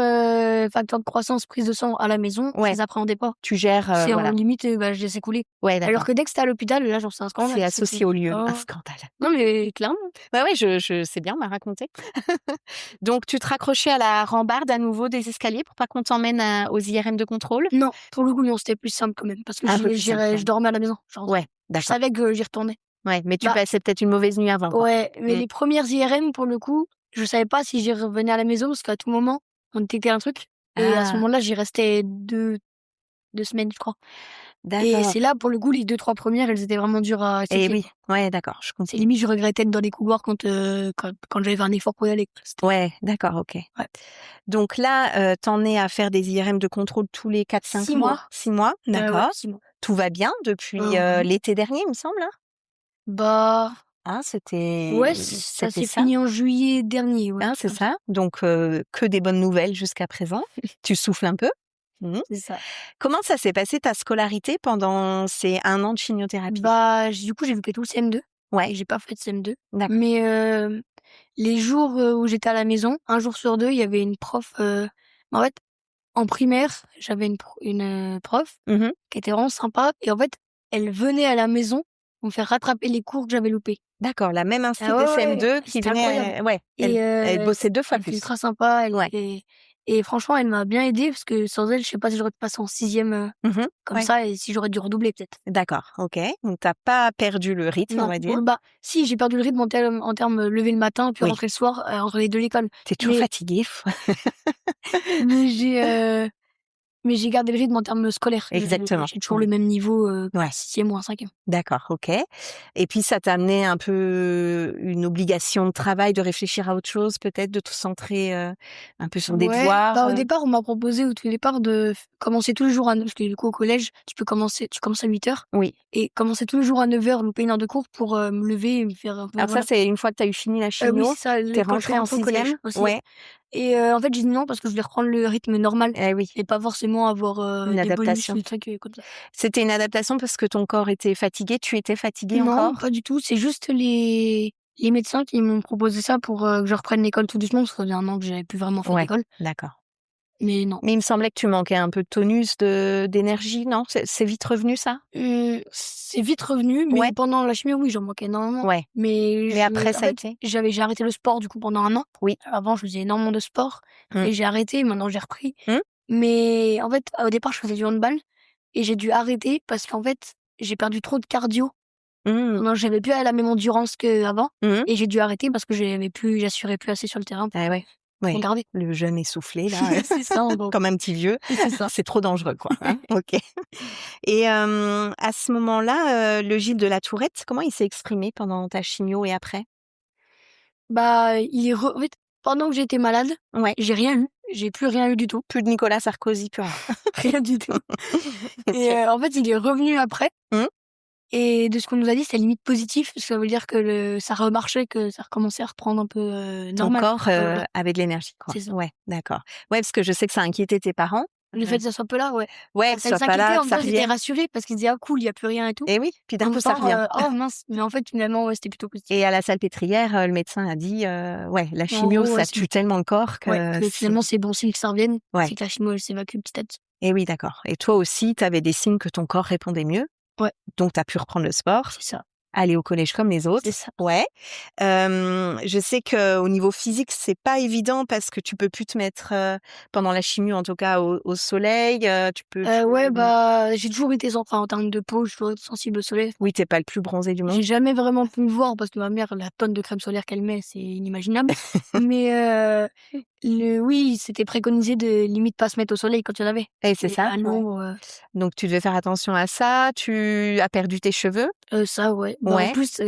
facteur de croissance, prise de sang à la maison, je ouais. les appréhendais pas. Tu gères, C'est en voilà. limite, je laisse écouler. Ouais, Alors d'accord. que dès que c'était à l'hôpital, là, genre, c'est un scandale. C'est associé au lieu. Un Oh. scandale. Non, mais clairement. Ouais, ouais, je c'est bien, on m'a raconté. Donc tu te raccrochais à la rambarde à nouveau des escaliers pour pas qu'on t'emmène aux IRM de contrôle? Non, pour le coup, non, c'était plus simple quand même parce que Un peu plus simple quand je même. dormais à la maison. Genre, Ouais, je d'accord. savais que j'y retournais. Ouais, mais tu Bah, passais peut-être une mauvaise nuit avant, quoi. ouais, mais Mmh. les premières IRM, pour le coup, je savais pas si j'y revenais à la maison parce qu'à tout moment, on détectait un truc et à ce Ah, moment-là, j'y restais 2 semaines, je crois. Et d'accord. c'est là, pour le coup, les 2-3 premières, elles étaient vraiment dures à Eh accepter, oui, quoi. ouais, d'accord, je C'est comprends. limite, je regrettais d'être dans les couloirs quand j'avais fait un effort pour y aller, quoi. Ouais, d'accord, OK. Ouais. Donc là, tu en es à faire des IRM de contrôle tous les 4-5 6 mois? mois. 6 mois? Ouais, D'accord. 6 mois. Tout va bien depuis, Oui. l'été dernier, il me semble, hein? Bah, Hein, ouais, ça c'était s'est ça? fini en juillet dernier, ouais, un Hein, truc c'est comme ça. ça? Donc que des bonnes nouvelles jusqu'à présent. Tu souffles un peu? Mmh. C'est ça. Comment ça s'est passé ta scolarité pendant ces 1 an de chimiothérapie? Bah, du coup, j'ai loupé tout le CM2 Ouais, et j'ai pas fait de CM2. d'accord. Mais les jours, où j'étais à la maison, un jour sur 2, il y avait une prof, en fait, en primaire, j'avais une prof Mmh. qui était vraiment sympa et en fait, elle venait à la maison pour me faire rattraper les cours que j'avais loupés. D'accord, la même instite Ah de ouais, ouais, CM2 qui c'était incroyable venait, ouais, et elle bossait 2 fois elle était plus. ultra sympa, Ouais. et franchement, elle m'a bien aidée parce que sans elle, je sais pas si j'aurais pu passer en 6e, Mmh. comme Ouais. ça et si j'aurais dû redoubler peut-être. D'accord, OK. Donc tu pas perdu le rythme, on Non, va dire. bah, si, j'ai perdu le rythme en termes, lever le matin puis Oui. rentrer le soir, entre les 2 l'école. Tu es toujours Mais fatiguée. mais j'ai, heu, mais j'ai gardé le rythme en termes scolaires. Exactement. J'ai toujours Ouais. le même niveau, qu'en Ouais. 6e ou en 5e. D'accord, OK. Et puis ça t'a amené un peu une obligation de travail, de réfléchir à autre chose peut-être, de te centrer, un peu sur des Ouais, devoirs, bah, au départ, on m'a proposé au tout départ de commencer tous les jours à 9 parce que du coup, au collège, tu commences à 8h Oui. et commencer tous les jours à 9h, louper 1 heure de cours pour, me lever et me faire un peu Alors ça, voilà. c'est une fois que tu as eu fini la Oui, chimio, c'est ça, tu es quand je suis rentrée en rentrée au collège 6e? aussi, ouais. Ouais. Et en fait, j'ai dit non parce que je voulais reprendre le rythme normal Eh oui, et pas forcément avoir, une des bonus ou adaptation. des trucs, comme ça. C'était une adaptation parce que ton corps était fatigué? Tu étais fatiguée Non, encore? pas du tout, c'est juste les médecins qui m'ont proposé ça pour, que je reprenne l'école tout doucement parce que ça faisait 1 an que j'avais plus vraiment fait Ouais, d'école, d'accord. mais non. Mais il me semblait que tu manquais un peu de tonus, d'énergie, non? C'est vite revenu ça? C'est vite revenu, Ouais, mais pendant la chimio, oui, j'en manquais énormément. ouais. Mais Mais après en ça a fait, été? j'ai arrêté le sport du coup pendant 1 an. Oui. Avant, je faisais énormément de sport Mmh. et j'ai arrêté, maintenant j'ai repris. Mmh. Mais en fait, au départ, je faisais du handball et j'ai dû arrêter parce qu'en fait, j'ai perdu trop de cardio. Mmh. Non, j'avais plus la même endurance qu'avant Mmh. et j'ai dû arrêter parce que j'assurais plus assez sur le terrain Ah ouais. pour Ouais. garder. Le jeune essoufflé là, C'est ça, en gros. comme un petit vieux, C'est ça. c'est trop dangereux quoi, hein? OK. Et à ce moment-là, le Gilles de la Tourette, comment il s'est exprimé pendant ta chimio et après? Bah, en fait, pendant que j'étais malade, Ouais, j'ai rien eu. J'ai plus rien eu du tout. plus de Nicolas Sarkozy, plus rien. Rien du tout. Et OK. en fait, il est revenu après Mmh. et de ce qu'on nous a dit, c'était limite positif, parce que ça veut dire que ça remarchait, que ça recommençait à reprendre un peu, Ton normal. corps, Ouais, voilà, avait de l'énergie quoi. c'est ça. Ouais, d'accord. Ouais, parce que je sais que ça inquiétait tes parents. Le fait que ça soit pas là, ouais. Ouais, Bah, que ce ça les soit pas inquiétait, là, en que même ça temps, ils étaient revienne. rassurés parce qu'ils disaient: «Ah cool, il y a plus rien et tout». Et oui, puis En d'un coup même ça temps, revient. «Oh mince», mais en fait, finalement, ouais, c'était plutôt positif. Et à la salpêtrière, le médecin a dit, ouais, la En chimio gros, ouais, ça tue tellement le corps que que finalement, c'est bon signe que ça revienne, ouais. c'est que la chimio, elle s'évacue petit à petit. Et oui, d'accord. Et toi aussi, tu avais des signes que ton corps répondait mieux, Ouais, donc tu as pu reprendre le sport, c'est ça, aller au collège comme les c'est autres. ça. Ouais. Je sais qu'au niveau physique, c'est pas évident parce que tu peux plus te mettre, pendant la chimio en tout cas au soleil, tu peux Ouais, plus bah, j'ai toujours été en termes de peau, je suis toujours sensible au soleil. oui, tu pas le plus bronzé du monde. J'ai jamais vraiment pu le voir parce que ma mère, la tonne de crème solaire qu'elle met, c'est inimaginable. Mais oui, c'était préconisé de limite pas se mettre au soleil quand il y en avait. Et c'est Et ça, à ouais. l'ombre, Donc tu devais faire attention à ça. Tu as perdu tes cheveux? ça ouais. Bah, en Ouais. plus,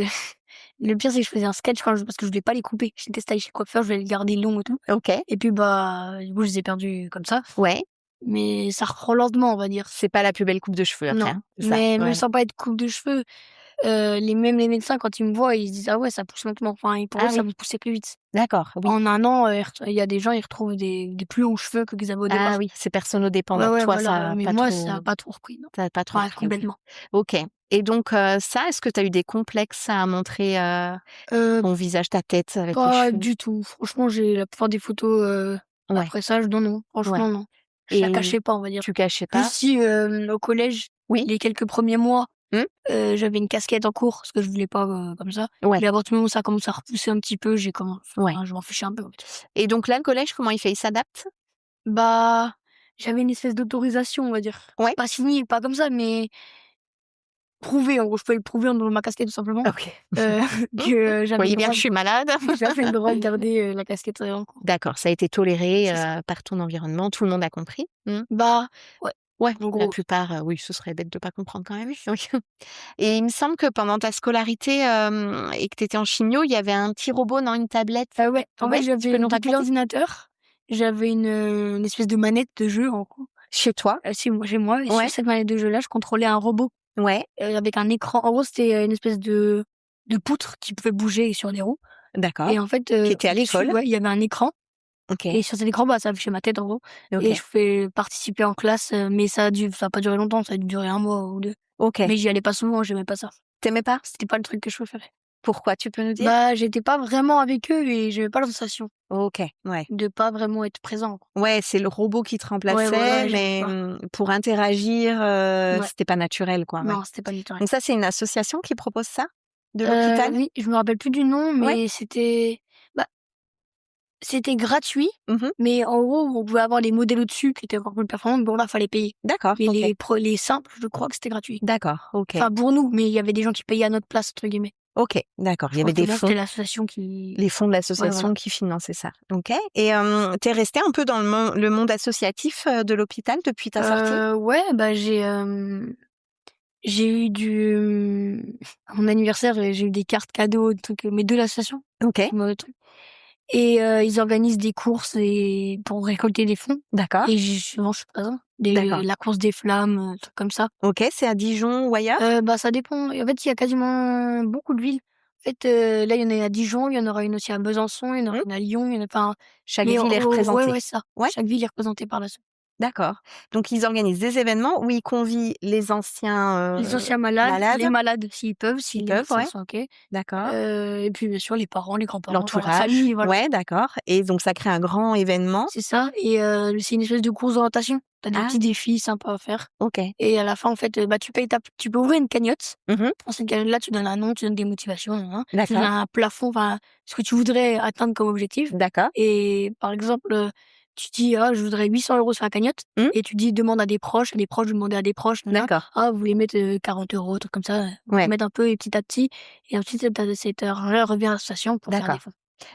le pire, c'est que je faisais un sketch parce que je voulais pas les couper. J'étais styliste chez le coiffeur, je voulais les garder longs et tout. OK. Et puis, bah, du coup, je les ai perdus comme ça. Ouais. Mais ça reprend lentement, on va dire. C'est pas la plus belle coupe de cheveux après, Non, hein? C'est ça? mais même Ouais. sans pas être coupe de cheveux, même les médecins, quand ils me voient, ils se disent: «Ah ouais, ça pousse lentement». Enfin, et pour eux, Ah ça oui, veut pousser plus vite. d'accord, oui. En 1 an, il y a des gens, ils retrouvent des plus longs cheveux que qu'ils avaient au Ah départ. oui, c'est Ouais, personnodépendant. ouais, Toi, voilà, ça a mais pas moi, ça a trop pas trop repris, non. tu as pas trop Enfin, repris, OK. complètement. OK. Et donc ça, est-ce que tu as eu des complexes à montrer Heu, ton visage, ta tête avec les Pas cheveux? du tout. Franchement, j'ai la plupart des photos, Ouais, après ça, non, ouais. franchement non. Je la Et cachais pas, on va dire. tu cachais Juste pas? si, au collège, Oui? les quelques premiers mois, Mmh? j'avais une casquette en cours parce que je voulais pas, comme ça. Ouais, Mais à partir du moment où ça commence à repousser un petit peu, ouais. je m'en fichais un peu, en fait. Et donc là, le collège, comment il fait? Il s'adapte? Bah, j'avais une espèce d'autorisation, on va dire. Ouais? Pas signée, pas comme ça, mais prouvé, en gros, je pouvais le prouver en donnant ma casquette tout simplement, OK. heu, que j'avais Voyez le bien que droit je suis malade. j'avais le droit de garder, la casquette, en cours. D'accord, ça a été toléré, C'est ça. par ton environnement, tout le monde a compris? Mmh. Bah, ouais, Ouais, en la gros. plupart, oui, ce serait bête de pas comprendre quand même. Oui. Et il me semble que pendant ta scolarité, et que tu étais en chimio, il y avait un petit robot, non, une tablette? Ouais, en fait, Ouais, tu peux nous depuis raconter? l'ordinateur, j'avais une espèce de manette de jeu, en gros, Chez toi? chez moi et sur Ouais, cette manette de jeu-là, je contrôlais un robot, ouais, avec un écran. En gros, c'était, une espèce de poutre qui pouvait bouger sur des roues d'accord. et en fait, Qui était à dessus, l'école? ouais, il y avait un écran OK, et sur cet écran, bah, ça affichait ma tête, en gros et OK, je pouvais participer en classe, mais ça a pas duré longtemps, ça a duré 1 mois ou 2. OK. Mais j'y allais pas souvent, j'aimais pas ça. Tu aimais pas? C'était pas le truc que je préférais. Pourquoi, tu peux nous dire? Bah, j'étais pas vraiment avec eux et j'aimais pas la sensation OK, ouais. de pas vraiment être présent, quoi. Ouais, c'est le robot qui te Ouais, remplaçait, voilà, j'aimais mais pas. pour interagir, Ouais, c'était pas naturel, quoi, ouais. non, c'était pas naturel. Donc ça, c'est une association qui propose ça? De l'hôpital? Oui, je me rappelle plus du nom, Ouais? mais bah, c'était gratuit, Mmh. mais en gros, on pouvait avoir des modèles au-dessus qui étaient encore plus performants, bon là, fallait payer. D'accord, Mais OK. les simples, je crois que c'était gratuit. D'accord, OK. Enfin, pour nous, mais il y avait des gens qui payaient à notre place, entre guillemets. OK, d'accord. Il Je y crois avait que des bon, fonds, c'était l'association qui les fonds de ouais, voilà. l'association qui finançaient ça. OK. Et tu es restée un peu dans le monde associatif, de l'hôpital depuis ta sortie? Ouais, bah, j'ai eu à mon anniversaire, j'ai eu des cartes cadeaux, des trucs, mais de l'association, OK, et ils organisent des courses et pour récolter des fonds d'accord, et souvent je suis présente. d'accord. La course des flammes, trucs comme ça. OK, c'est à Dijon ou ailleurs? Bah, ça dépend et en fait, il y a quasiment beaucoup de villes. En fait, là, il y en a à Dijon, il y en aura une aussi à Besançon, il y en aura Mmh. une à Lyon, il y en a enfin, Chaque mais ville est ouais, représentée? ouais, ça. Ouais? Chaque ville est représentée par l'asso. D'accord. Donc ils organisent des événements où ils convient les anciens, Les anciens malades, malades, les malades s'ils peuvent, si s'ils les peuvent, médecins ouais, sont OK, d'accord. et puis bien sûr les parents, les grands-parents, enfin la L'entourage, famille, voilà. ouais, d'accord. Et donc ça crée un grand événement? C'est ça et c'est une espèce de course d'orientation. Tu as des Ah, petits défis sympas à faire OK. et à la fin, en fait, bah, tu peux ouvrir une cagnotte. Mmh. Dans cette cagnotte-là, tu donnes un nom, tu donnes des motivations, nin nin. Tu donnes D'accord, un plafond, enfin, ce que tu voudrais atteindre comme objectif d'accord. et par exemple, tu dis: «Ah, je voudrais 800 € sur la cagnotte» Mmh, et tu dis: «Demande à des proches», de demander à des proches, nin nin. d'accord. «Ah, vous voulez mettre, 40 €», truc comme ça, vous Ouais, mettre un peu et petit à petit et ensuite cet argent-là revient à l'association pour faire des d'accord. fonds.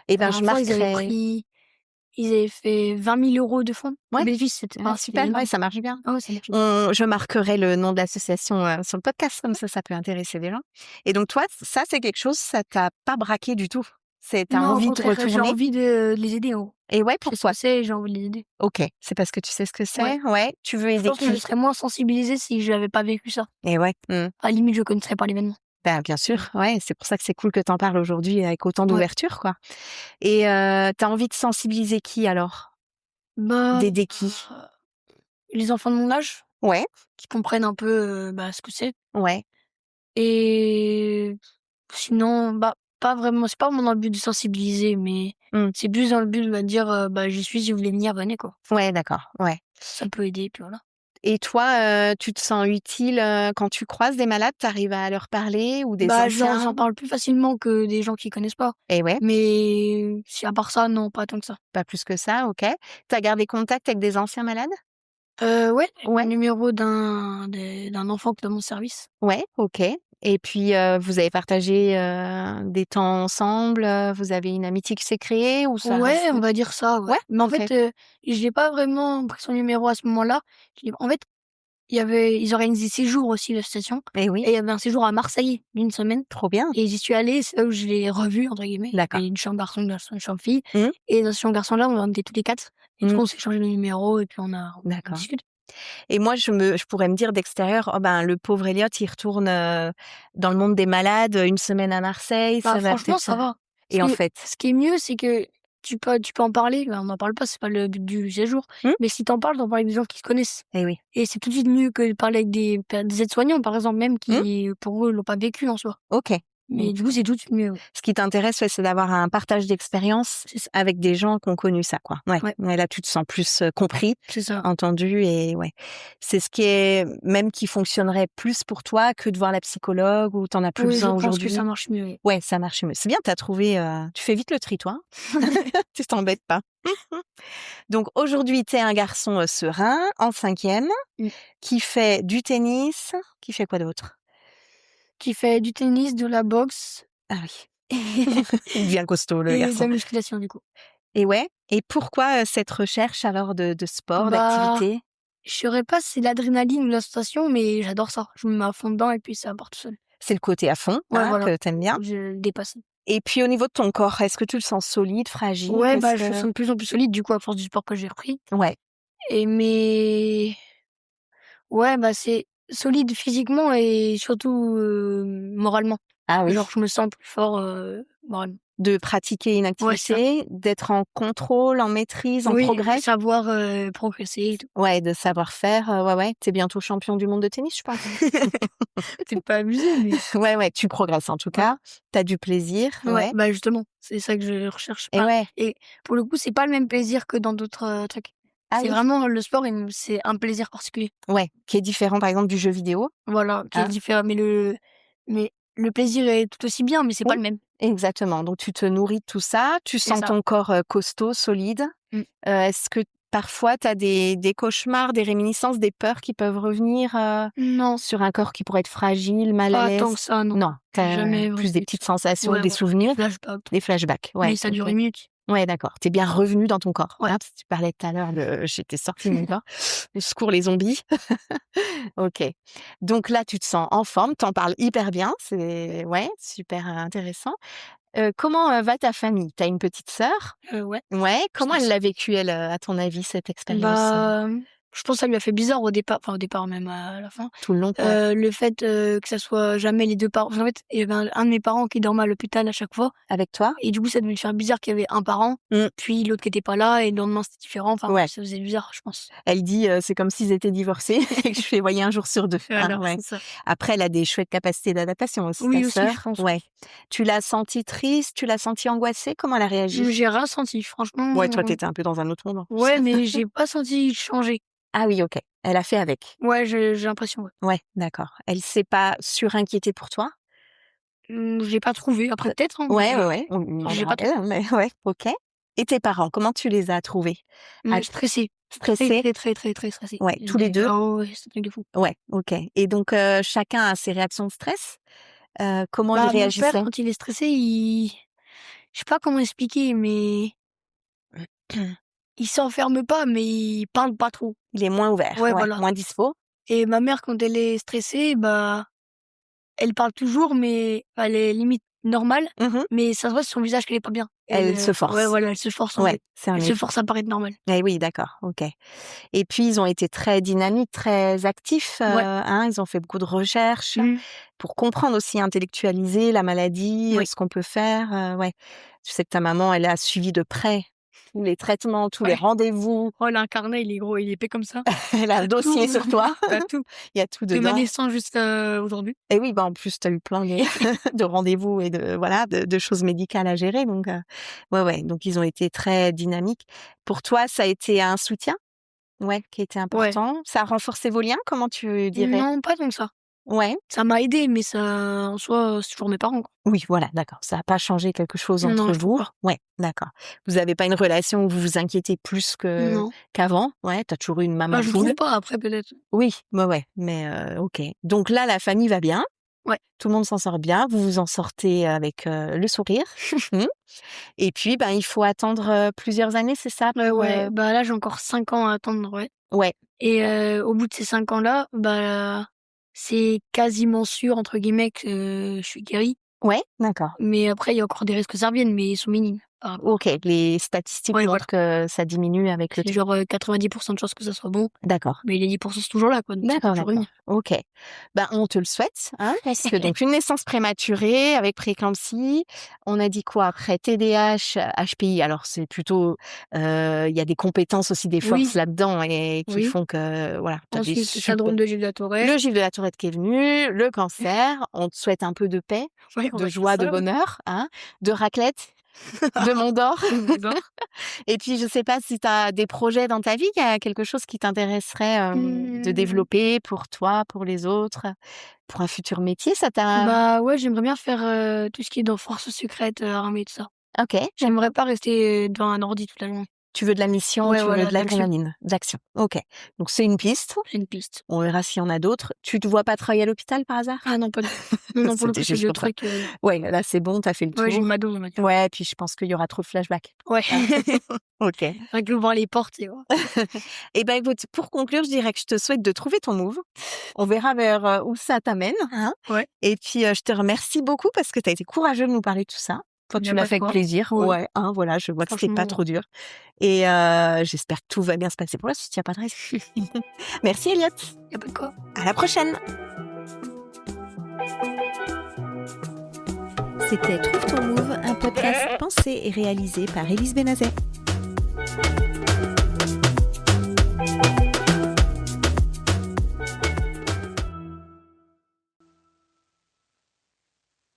Et La ben je dernière fois, marquerai ils avaient fait 20 000 € de fonds de ouais, bénéfices, ah c'était super, ouais, énorme. ça marche bien. Ah ouais, ça marche bien. Je marquerai le nom de l'association, sur le podcast, comme ça peut intéresser des gens. Et donc toi, ça, c'est quelque chose, ça t'a pas braqué du tout? Tu as Non, au envie de contraire, j'ai retourner? envie de les aider, en gros. Et ouais, Je sais ce que pourquoi? c'est et j'ai envie de les aider. OK, c'est parce que tu sais ce que Ouais. c'est? Ouais, tu veux Je aider pense que je qui? serais moins sensibilisée si je n'avais pas vécu ça. Et ouais, mmh. À la limite, je connaîtrais pas l'événement. Bah, bien Mmh. sûr, ouais, c'est pour ça que c'est cool que tu en parles aujourd'hui avec autant Ouais. d'ouverture, quoi. Et tu as envie de sensibiliser qui alors? Bah, D'aider qui? les enfants de mon âge, Ouais, qui comprennent un peu, bah, ce que c'est ouais, et sinon, bah, pas vraiment c'est pas vraiment dans le but de sensibiliser, mais mmh. c'est plus dans le but de dire, bah, «J'y suis, si vous voulez venir, venez», quoi. Ouais, d'accord, ouais. Ça peut aider, puis voilà. Et toi, tu te sens utile, quand tu croises des malades, tu arrives à leur parler ou des Bah, anciens? j'en parle plus facilement que des gens qui connaissent pas, Et ouais, mais si à part ça, non, pas tant que ça. pas plus que ça, OK. Tu as gardé contact avec des anciens malades? Ouais, j'ai le Ouais, numéro d'un enfant qui est dans mon service. ouais, OK. Et puis, vous avez partagé, des temps ensemble, vous avez une amitié qui s'est créée ou ça Ouais, reste on va dire ça, ouais. ouais? Mais en OK. fait, j'ai pas vraiment pris son numéro à ce moment-là. En fait, ils organisaient des séjours aussi, l'association Et oui, et il y avait un séjour à Marseille d'une semaine trop bien. et j'y suis allée, c'est là où je l'ai «revu» entre guillemets. Il y D'accord. avait une chambre garçon, une chambre fille Mmh, et dans cette chambre garçon-là, on était tous les 4 et du mmh, coup, on s'est échangé nos numéros et puis on d'accord. discute. Et moi, je pourrais me dire d'extérieur: «Oh ben, le pauvre Elliot, il retourne, dans le monde des malades, une semaine à Marseille, Bah, ça va franchement, peut-être ça ça». va. Et en fait Ce qui est mieux, c'est que tu peux en parler, on n'en parle pas, c'est pas le but du séjour. Mmh. Mais si t'en parles avec des gens qui se connaissent. Eh oui. Et c'est tout de suite mieux que de parler avec des aides-soignants, par exemple, même Mmh. qui, pour eux, l'ont pas vécu en soi. OK. Mais du coup, c'est tout de suite mieux. Ce qui t'intéresse, c'est d'avoir un partage d'expérience C'est ça. avec des gens qui ont connu ça, quoi. Ouais. Là, tu te sens plus compris, C'est ça. entendu, et c'est ce qui est même qui fonctionnerait plus pour toi que de voir la psychologue ou t'en as plus besoin aujourd'hui. Je pense que ça marche mieux. Ouais, ça marche mieux. C'est bien, t'as trouvé. Tu fais vite le tri, toi. Tu t'embêtes pas. Donc aujourd'hui, t'es un garçon serein, en 5e, qui fait du tennis, qui fait quoi d'autre? Qui fait du tennis, de la boxe. Ah oui. Il devient costaud, le et de garçon. la musculation, du coup. Et et pourquoi cette recherche alors de sport, d'activité? Je saurais pas si c'est l'adrénaline ou la sensation, mais j'adore ça. Je me mets à fond dedans et puis ça part tout seul. C'est le côté à fond, Voilà. que t'aimes bien. Je le dépasse. Et puis au niveau de ton corps, est-ce que tu le sens solide, fragile? Ouais, je me sens de plus en plus solide, du coup, à force du sport que j'ai repris. Ouais. Ouais, c'est solide physiquement et surtout moralement. Ah oui. Genre, je me sens plus fort moralement. De pratiquer une activité, d'être en contrôle, en maîtrise, en progrès. De savoir progresser et tout. Ouais, de savoir faire. Ouais. T'es bientôt champion du monde de tennis, je pense. T'es pas abusé, mais. Ouais, tu progresses en tout cas. T'as du plaisir. Ouais. Justement, c'est ça que je recherche. Et Et pour le coup, c'est pas le même plaisir que dans d'autres trucs. Ah c'est oui. vraiment le sport, c'est un plaisir particulier. Ouais, qui est différent par exemple du jeu vidéo. Voilà, qui est différent. Mais le plaisir est tout aussi bien, mais c'est pas le même. Exactement. Donc tu te nourris de tout ça, tu sens ton corps costaud, solide. Est-ce que parfois tu as des cauchemars, des réminiscences, des peurs qui peuvent revenir Non. sur un corps qui pourrait être fragile, mal à l'aise? Pas tant que ça, non. Non, t'as jamais plus des petites sensations, des des souvenirs, flashbacks. des flashbacks. Ouais, Mais ça dure 1 minute. Ouais, d'accord. T'es bien revenu dans ton corps. Ouais. Tu parlais tout à l'heure de j'étais sortie de mon corps. Au secours les zombies. OK. Donc là, tu te sens en forme, t'en parles hyper bien, c'est super intéressant. Comment va ta famille? T'as une petite sœur? Ouais. Ouais. Comment elle l'a vécu, elle, à ton avis, cette expérience? Je pense que ça lui a fait bizarre au départ, même à la fin. Tout le long, Le fait que ça soit jamais les deux parents. En fait, il y avait un de mes parents qui dormait à l'hôpital à chaque fois. Avec toi? Et du coup, ça devait lui faire bizarre qu'il y avait un parent, puis l'autre qui était pas là, et le lendemain c'était différent. Enfin, ça faisait bizarre, je pense. Elle dit c'est comme s'ils étaient divorcés et que je les voyais un jour sur 2. C'est ça. Après, elle a des chouettes capacités d'adaptation aussi. Oui, ta aussi, sœur. je pense. Ouais. Tu l'as sentie triste? Tu l'as sentie angoissée? Comment elle a réagi? J'ai rien senti, franchement. Ouais, toi, t'étais un peu dans un autre monde. Ouais, mais j'ai pas senti changer. Ah oui, OK. Elle a fait avec. Ouais, j'ai l'impression. Ouais, d'accord. Elle s'est pas surinquiétée pour toi? J'ai pas trouvé. Après, peut-être. Hein, Ouais. J'ai pas trouvé. Mais ouais, OK. Et tes parents, comment tu les as trouvés? Stressés. Stressés? Très stressés. Ouais, tous les deux? Ah ouais, c'est un truc de fou. Ouais, OK. Et donc, chacun a ses réactions de stress? Comment ils Mon réagissaient? père, quand il est stressé, je sais pas comment expliquer, mais il s'enferme pas, mais il parle pas trop. Il est moins ouvert, Ouais, voilà. moins dispo. Et ma mère, quand elle est stressée, elle parle toujours, mais elle est limite normale, mais ça se voit sur son visage qu'elle est pas bien. Elle se force. Ouais, voilà, elle se force. Ouais, elle se force à paraître normale. Eh oui, d'accord, OK. Et puis ils ont été très dynamiques, très actifs, ils ont fait beaucoup de recherches pour comprendre aussi, intellectualiser la maladie, ce qu'on peut faire, Tu sais que ta maman, elle a suivi de près tous les traitements, tous les rendez-vous. Oh, là, un carnet, il est gros, il est épais comme ça. Elle a un dossier sur toi. Tout. Il y a tout De dedans. ma naissance jusqu'à aujourd'hui. Et oui, en plus, tu as eu plein de rendez-vous et de choses médicales à gérer. Donc, donc ils ont été très dynamiques. Pour toi, ça a été un soutien? Ouais, qui était important. Ça a renforcé vos liens, comment tu dirais? Non, pas tant que ça. Ouais. Ça m'a aidé, mais ça, en soi, c'est toujours mes parents, quoi. Oui, voilà, d'accord. Ça a pas changé quelque chose entre vous? Ouais, d'accord. Vous avez pas une relation où vous vous inquiétez plus qu'avant? Ouais, tu as toujours eu une maman je poule? trouve pas, après peut-être. Oui, mais OK. Donc là, la famille va bien? Ouais. Tout le monde s'en sort bien, vous vous en sortez avec le sourire. Et puis, il faut attendre plusieurs années, c'est ça? Ouais. Là, j'ai encore 5 ans à attendre, ouais. Ouais. Et au bout de ces 5 ans-là, c'est quasiment sûr, entre guillemets, que je suis guérie. Ouais, d'accord. Mais après, il y a encore des risques que ça revienne, mais ils sont minimes. par rapport. OK, les statistiques Ouais, montrent que ça diminue avec le C'est temps. genre 90% de chances que ça soit bon, D'accord. mais les 10% c'est toujours là, quoi. Donc ça peut D'accord, toujours d'accord. revenir. OK. Ben, on te le souhaite, hein, parce que donc une naissance prématurée avec prééclampsie. On a dit quoi après? TDAH, HPI. Alors c'est plutôt, il y a des compétences aussi, des forces Oui, là-dedans et qui oui. font que voilà, tu as des Ensuite, syndrome de Gilles de la Tourette. le Gilles de la Tourette qui est venu, le cancer. On te souhaite un peu de paix, Ouais, on de va dire joie, de ça, ouais. bonheur, hein, de raclette, de Mont d'Or. Le Mont d'Or. Et puis je sais pas si tu as des projets dans ta vie, il y a quelque chose qui t'intéresserait, de Mmh. développer pour toi, pour les autres, pour un futur métier, ça t'a Bah, ouais, j'aimerais bien faire, tout ce qui est dans forces secrètes, armées, tout ça. OK, J'aimerais pas rester devant un ordi toute la journée. tu veux de la mission, Ouais, tu veux voilà, de de l'action. l'adrénaline, de l'action. OK, donc c'est une piste, C'est une piste. on verra s'il y en a d'autres. Tu te vois pas travailler à l'hôpital par hasard? Ah non, pas du tout. Non, pour le C'était coup, c'est juste le pour ça. truc, Ouais, là c'est bon, tu as fait le ouais, j'ai eu tour. ma dose, on va dire. Ouais, puis je pense qu'il y aura trop de flashbacks. Ouais. OK. Rien que l'ouvrant les portes, tu vois? Et ben écoute, pour conclure, je dirais que je te souhaite de trouver ton move. On verra vers, où ça t'amène, hein. Ouais. Et puis, je te remercie beaucoup parce que tu as été courageux de nous parler de tout ça. Toi, Y tu a l'as pas de fait avec quoi. plaisir. Ouais. Ouais, hein, voilà, je vois que c'était pas Franchement. trop dur. Et j'espère que tout va bien se passer pour la suite, il y a pas de risque. Merci Elliot. Y a pas de quoi. À la prochaine. C'était Trouve ton Move, un podcast pensé et réalisé par Élise Benazet.